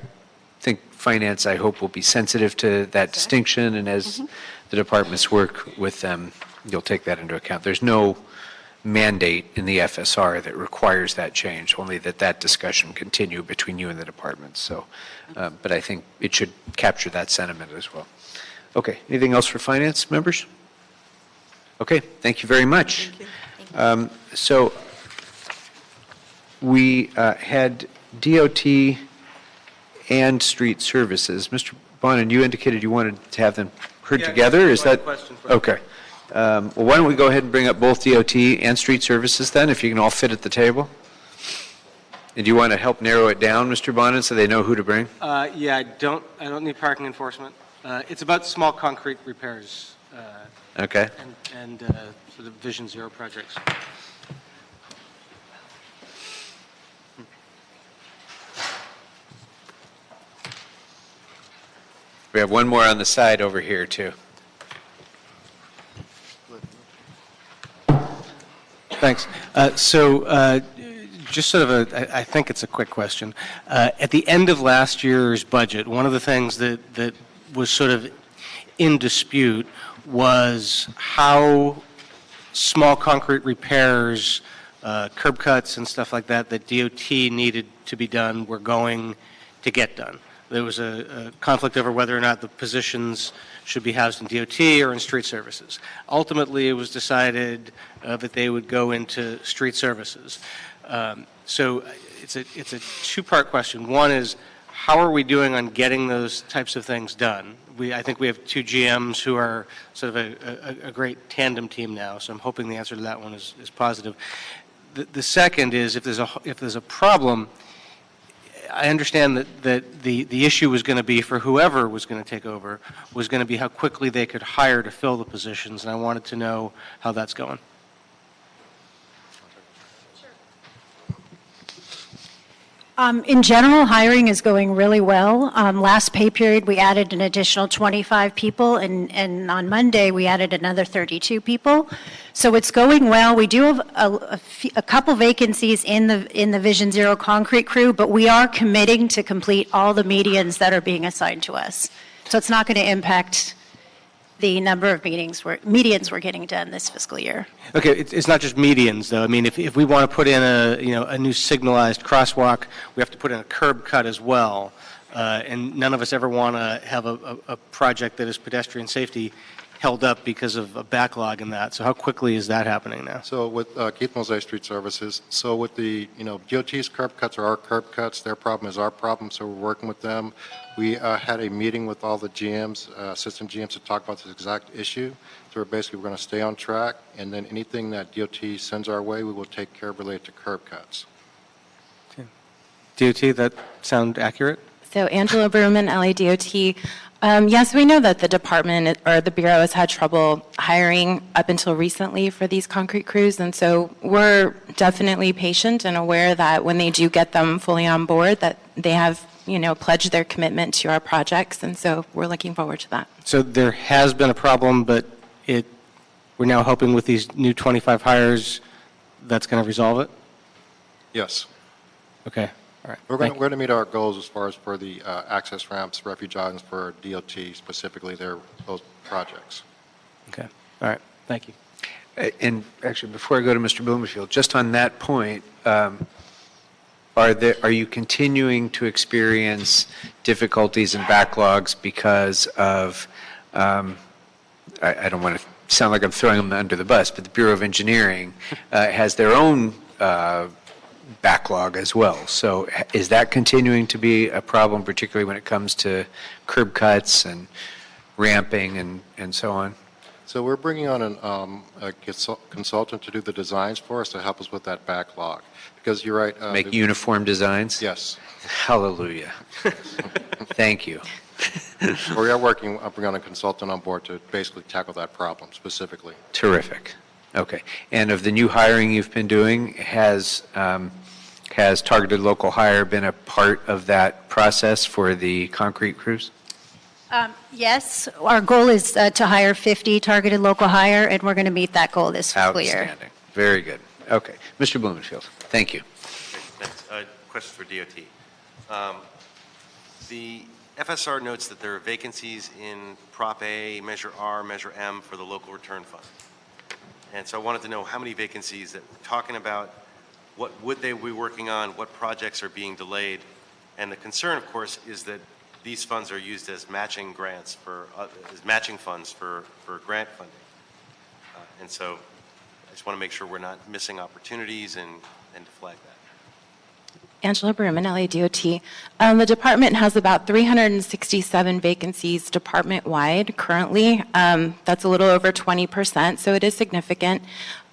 think finance, I hope, will be sensitive to that distinction, and as the departments work with them, you'll take that into account. There's no mandate in the FSR that requires that change, only that discussion continue between you and the departments. So, but I think it should capture that sentiment as well. Okay, anything else for finance members? Okay, thank you very much. Thank you. So we had DOT and street services. Mr. Bonin, you indicated you wanted to have them heard together. Is that okay? Well, why don't we go ahead and bring up both DOT and street services then, if you can all fit at the table? And do you want to help narrow it down, Mr. Bonin, so they know who to bring? Yeah, I don't need parking enforcement. It's about small concrete repairs. Okay. And sort of Vision Zero projects. We have one more on the side over here, too. Thanks. Just sort of I think it's a quick question. At the end of last year's budget, one of the things that was sort of in dispute was how small concrete repairs, curb cuts and stuff like that DOT needed to be done were going to get done. There was a conflict over whether or not the positions should be housed in DOT or in street services. Ultimately, it was decided that they would go into street services. So it's a two-part question. One is, how are we doing on getting those types of things done? I think we have two GMs who are sort of a great tandem team now, so I'm hoping the answer to that one is positive. The second is, if there's a problem, I understand that the issue was going to be, for whoever was going to take over, was going to be how quickly they could hire to fill the positions, and I wanted to know how that's going. In general, hiring is going really well. Last pay period, we added an additional 25 people, and on Monday, we added another 32 people. So it's going well. We do have a couple vacancies in the Vision Zero concrete crew, but we are committing to complete all the medians that are being assigned to us. So it's not going to impact the number of medians we're getting done this fiscal year. Okay, it's not just medians, though. I mean, if we want to put in a new signalized crosswalk, we have to put in a curb cut as well. And none of us ever want to have a project that is pedestrian safety held up because of a backlog in that. So how quickly is that happening now? So with Keith Mosaic Street Services, so with the, DOT's curb cuts are our curb cuts, their problem is our problem, so we're working with them. We had a meeting with all the GMs, assistant GMs, to talk about this exact issue. So we're going to stay on track, and then anything that DOT sends our way, we will take care of related to curb cuts. DOT, that sound accurate? So Angela Berman, LADOT. Yes, we know that the department or the Bureau has had trouble hiring up until recently for these concrete crews, and so we're definitely patient and aware that when they do get them fully on board, that they have, pledged their commitment to our projects, and so we're looking forward to that. So there has been a problem, but we're now hoping with these new 25 hires, that's going to resolve it? Yes. Okay. All right. We're going to meet our goals as far as for the access ramps, refuge islands for DOT, specifically those projects. Okay. All right. Thank you. And actually, before I go to Mr. Blumenfield, just on that point, are you continuing to experience difficulties and backlogs because of, I don't want to sound like I'm throwing them under the bus, but the Bureau of Engineering has their own backlog as well. So is that continuing to be a problem, particularly when it comes to curb cuts and ramping and so on? So we're bringing on a consultant to do the designs for us to help us with that backlog. Because you're right. Make uniform designs? Yes. Hallelujah. Thank you. We are working, bringing on a consultant on board to basically tackle that problem specifically. Terrific. Okay. And of the new hiring you've been doing, has targeted local hire been a part of that process for the concrete crews? Yes, our goal is to hire 50 targeted local hire, and we're going to meet that goal this fiscal year. Outstanding. Very good. Okay. Mr. Blumenfield, thank you. Thanks. Question for DOT. The FSR notes that there are vacancies in Prop A, Measure R, Measure M for the local return fund. And so I wanted to know how many vacancies that we're talking about, what would they be working on, what projects are being delayed. And the concern, of course, is that these funds are used as matching grants as matching funds for grant funding. And so I just want to make sure we're not missing opportunities and to flag that. Angela Berman, LADOT. The department has about 367 vacancies department-wide currently. That's a little over 20%, so it is significant.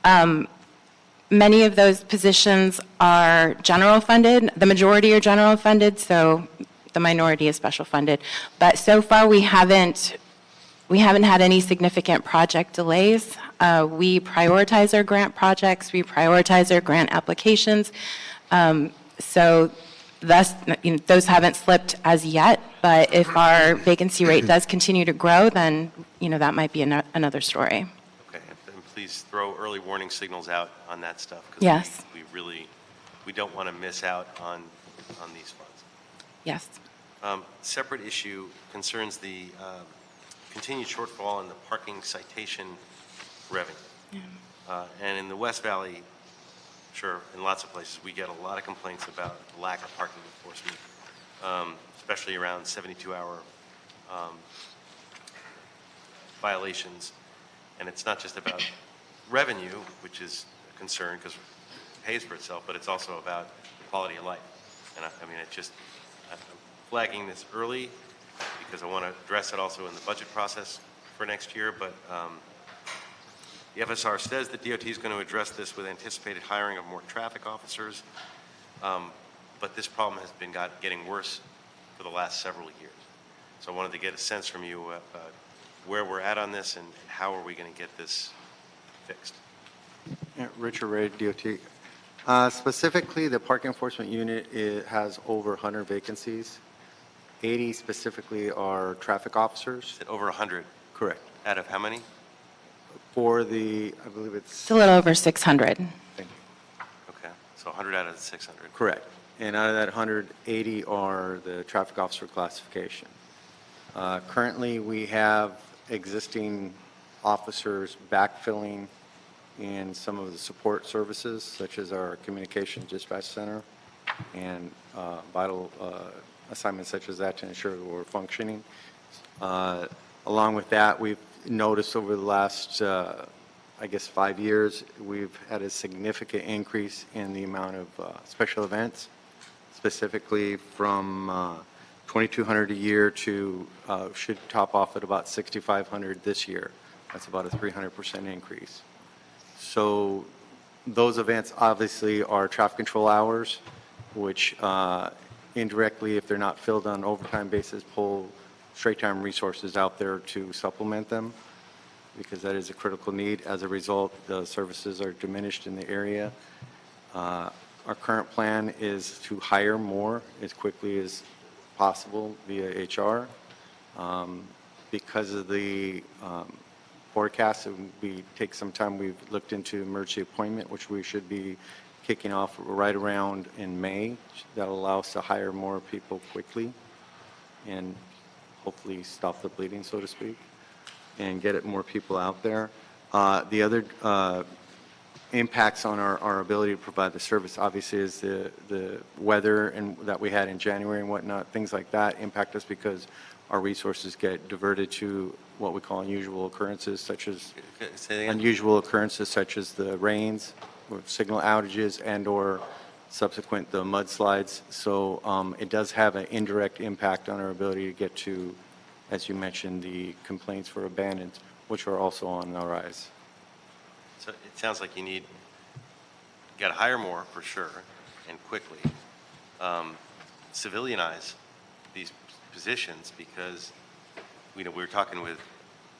Many of those positions are general funded. The majority are general funded, so the minority is special funded. But so far, we haven't had any significant project delays. We prioritize our grant projects. We prioritize our grant applications. So thus, those haven't slipped as yet, but if our vacancy rate does continue to grow, then, that might be another story. Okay, and please throw early warning signals out on that stuff. Yes. We don't want to miss out on these funds. Yes. Separate issue concerns the continued shortfall in the parking citation revenue. Yeah. And in the West Valley, sure, in lots of places, we get a lot of complaints about lack of parking enforcement, especially around 72-hour violations. And it's not just about revenue, which is a concern because it pays for itself, but it's also about quality of life. And I mean, flagging this early because I want to address it also in the budget process for next year, but the FSR says that DOT is going to address this with anticipated hiring of more traffic officers, but this problem has been getting worse for the last several years. So I wanted to get a sense from you where we're at on this and how are we going to get this fixed. Yeah, Richard Ray, DOT. Specifically, the park enforcement unit has over 100 vacancies. 80 specifically are traffic officers. Over 100? Correct. Out of how many? For the, I believe It's a little over 600. Thank you. Okay, so 100 out of the 600. Correct. And out of that 180 are the traffic officer classification. Currently, we have existing officers backfilling in some of the support services, such as our communication dispatch center and vital assignments such as that to ensure that we're functioning. Along with that, we've noticed over the last, I guess, 5 years, we've had a significant increase in the amount of special events, specifically from 2,200 a year to should top off at about 6,500 this year. That's about a 300% increase. So those events obviously are traffic control hours, which indirectly, if they're not filled on an overtime basis, pull straight time resources out there to supplement them, because that is a critical need. As a result, the services are diminished in the area. Our current plan is to hire more as quickly as possible via HR. Because of the forecast, it will take some time. We've looked into emergency appointment, which we should be kicking off right around in May. That'll allow us to hire more people quickly and hopefully stop the bleeding, so to speak, and get more people out there. The other impacts on our ability to provide the service, obviously, is the weather and that we had in January and whatnot. Things like that impact us because our resources get diverted to what we call unusual occurrences, such as the rains, or signal outages, and/or subsequent the mudslides. So it does have an indirect impact on our ability to get to, as you mentioned, the complaints for abandoned, which are also on the rise. So it sounds like you got to hire more for sure, and quickly. Civilianize these positions, because we were talking with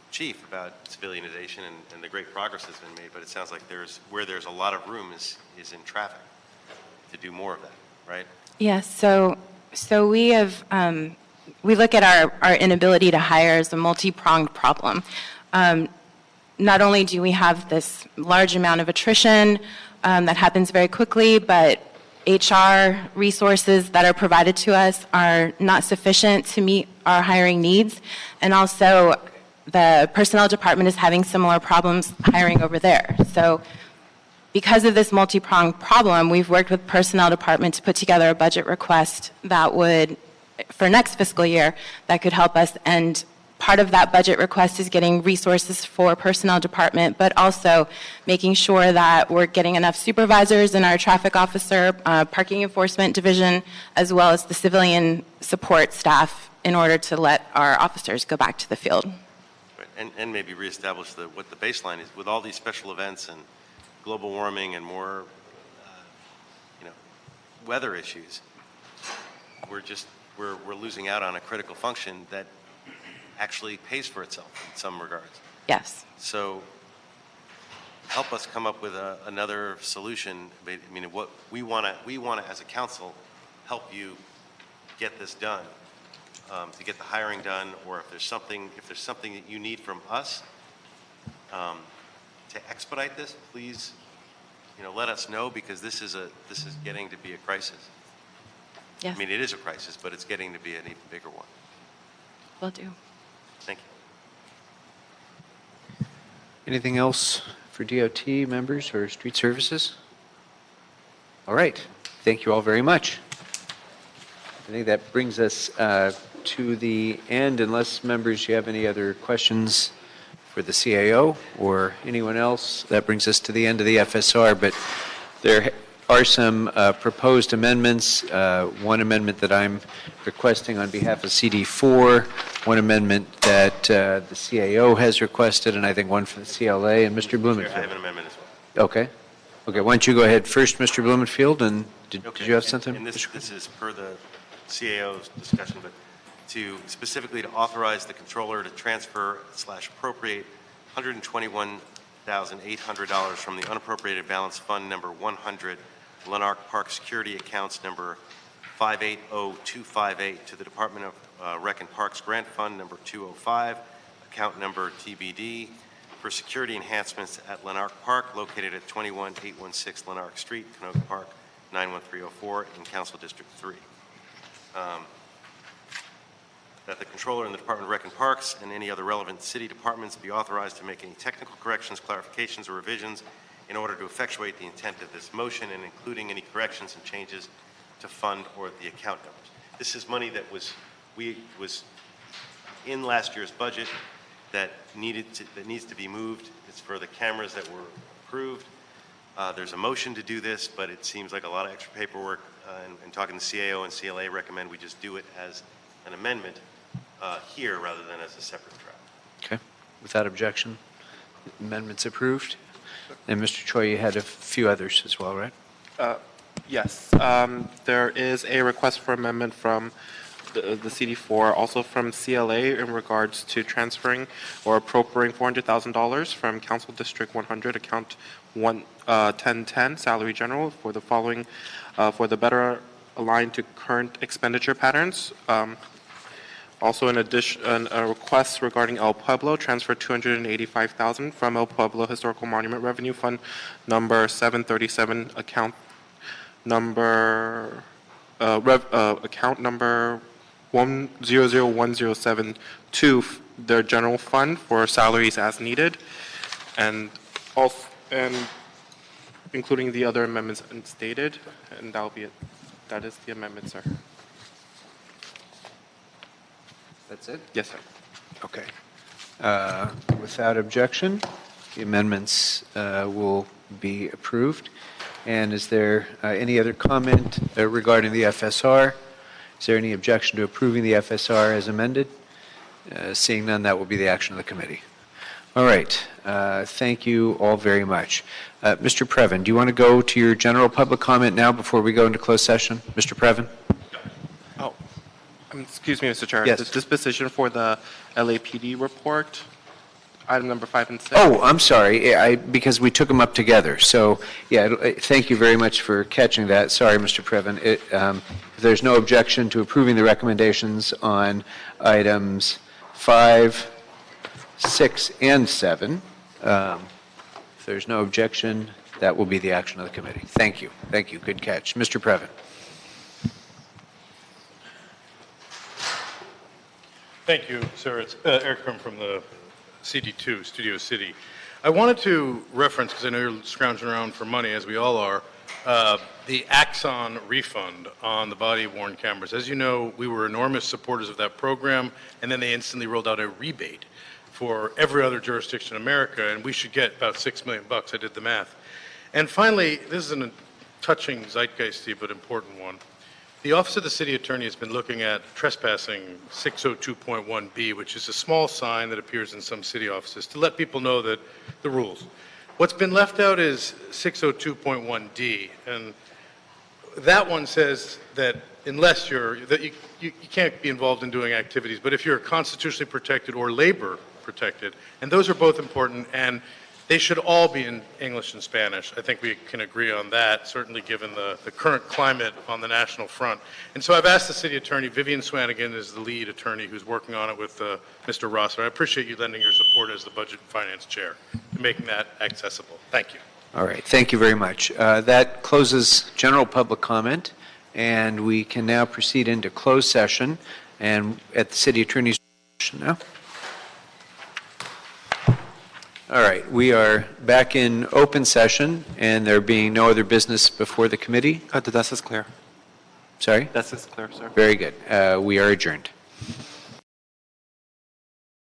Chief about civilianization and the great progress that's been made, but it sounds like where there's a lot of room is in traffic to do more of that, right? Yes. So we have we look at our inability to hire as a multi-pronged problem. Not only do we have this large amount of attrition that happens very quickly, but HR resources that are provided to us are not sufficient to meet our hiring needs. And also, the personnel department is having similar problems hiring over there. So because of this multi-pronged problem, we've worked with personnel department to put together a budget request that would, for next fiscal year, that could help us. And part of that budget request is getting resources for personnel department, but also making sure that we're getting enough supervisors in our traffic officer, parking enforcement division, as well as the civilian support staff in order to let our officers go back to the field. Right. And maybe reestablish what the baseline is with all these special events and global warming and more, weather issues. We're losing out on a critical function that actually pays for itself in some regards. Yes. So help us come up with another solution. I mean, what we want to, as a council, help you get this done, to get the hiring done, or if there's something that you need from us to expedite this, please, let us know, because this is getting to be a crisis. Yes. I mean, it is a crisis, but it's getting to be an even bigger one. Will do. Thank you. Anything else for DOT members or street services? All right. Thank you all very much. I think that brings us to the end, unless members, you have any other questions for the CAO or anyone else. That brings us to the end of the FSR, but there are some proposed amendments. One amendment that I'm requesting on behalf of CD4, one amendment that the CAO has requested, and I think one for the CLA, and Mr. Blumenfield. I have an amendment as well. Okay. Okay, why don't you go ahead first, Mr. Blumenfield, and did you have something? And this is per the CAO's discussion, but to specifically to authorize the controller to transfer/appropriate $121,800 from the unappropriated balance fund number 100, Lanark Park Security accounts number 580258 to the Department of Rec and Parks Grant Fund number 205, account number TBD, for security enhancements at Lanark Park located at 21816 Lanark Street, Canoga Park, 91304 in Council District 3. That the controller and the Department of Rec and Parks and any other relevant city departments be authorized to make any technical corrections, clarifications, or revisions in order to effectuate the intent of this motion, and including any corrections and changes to fund or the account numbers. This is money that was in last year's budget that needs to be moved. It's for the cameras that were approved. There's a motion to do this, but it seems like a lot of extra paperwork. And talking to CAO and CLA recommend we just do it as an amendment here rather than as a separate draft. Okay. Without objection, amendment's approved. And Mr. Choi, you had a few others as well, right? Yes. There is a request for amendment from the CD4, also from CLA in regards to transferring or appropriating $400,000 from Council District 100 account 1010 salary general for the following, for the better aligned to current expenditure patterns. Also, in addition, a request regarding El Pueblo, transfer $285,000 from El Pueblo Historical Monument Revenue Fund number 737, account number 1001072, their general fund for salaries as needed, and including the other amendments stated, and that'll be it. That is the amendment, sir. That's it? Yes, sir. Okay. Without objection, the amendments will be approved. And is there any other comment regarding the FSR? Is there any objection to approving the FSR as amended? Seeing none, that will be the action of the committee. All right. Thank you all very much. Mr. Previn, do you want to go to your general public comment now before we go into closed session? Mr. Previn? Excuse me, Mr. Chair. Yes. The disposition for the LAPD report, item number 5 and 6. Oh, I'm sorry, because we took them up together. So, yeah, thank you very much for catching that. Sorry, Mr. Previn. If there's no objection to approving the recommendations on items 5, 6, and 7, if there's no objection, that will be the action of the committee. Thank you. Thank you. Good catch. Mr. Previn. Thank you, sir. It's Eric Krim from the CD2, Studio City. I wanted to reference, because I know you're scrounging around for money, as we all are, the Axon refund on the body-worn cameras. As you know, we were enormous supporters of that program, and then they instantly rolled out a rebate for every other jurisdiction in America, and we should get about $6 million. I did the math. And finally, this is a touching zeitgeisty but important one. The Office of the City Attorney has been looking at trespassing 602.1B, which is a small sign that appears in some city offices, to let people know that the rules. What's been left out is 602.1D, and that one says that unless you can't be involved in doing activities, but if you're constitutionally protected or labor protected, and those are both important, and they should all be in English and Spanish. I think we can agree on that, certainly given the current climate on the national front. And so I've asked the city attorney, Vivian Swanigan is the lead attorney who's working on it with Mr. Rosser. I appreciate you lending your support as the Budget and Finance Chair in making that accessible. Thank you. All right. Thank you very much. That closes general public comment, and we can now proceed into closed session. And at the city attorney's now. All right, we are back in open session, and there being no other business before the committee. The desk is clear. Sorry? Desk is clear, sir. Very good. We are adjourned.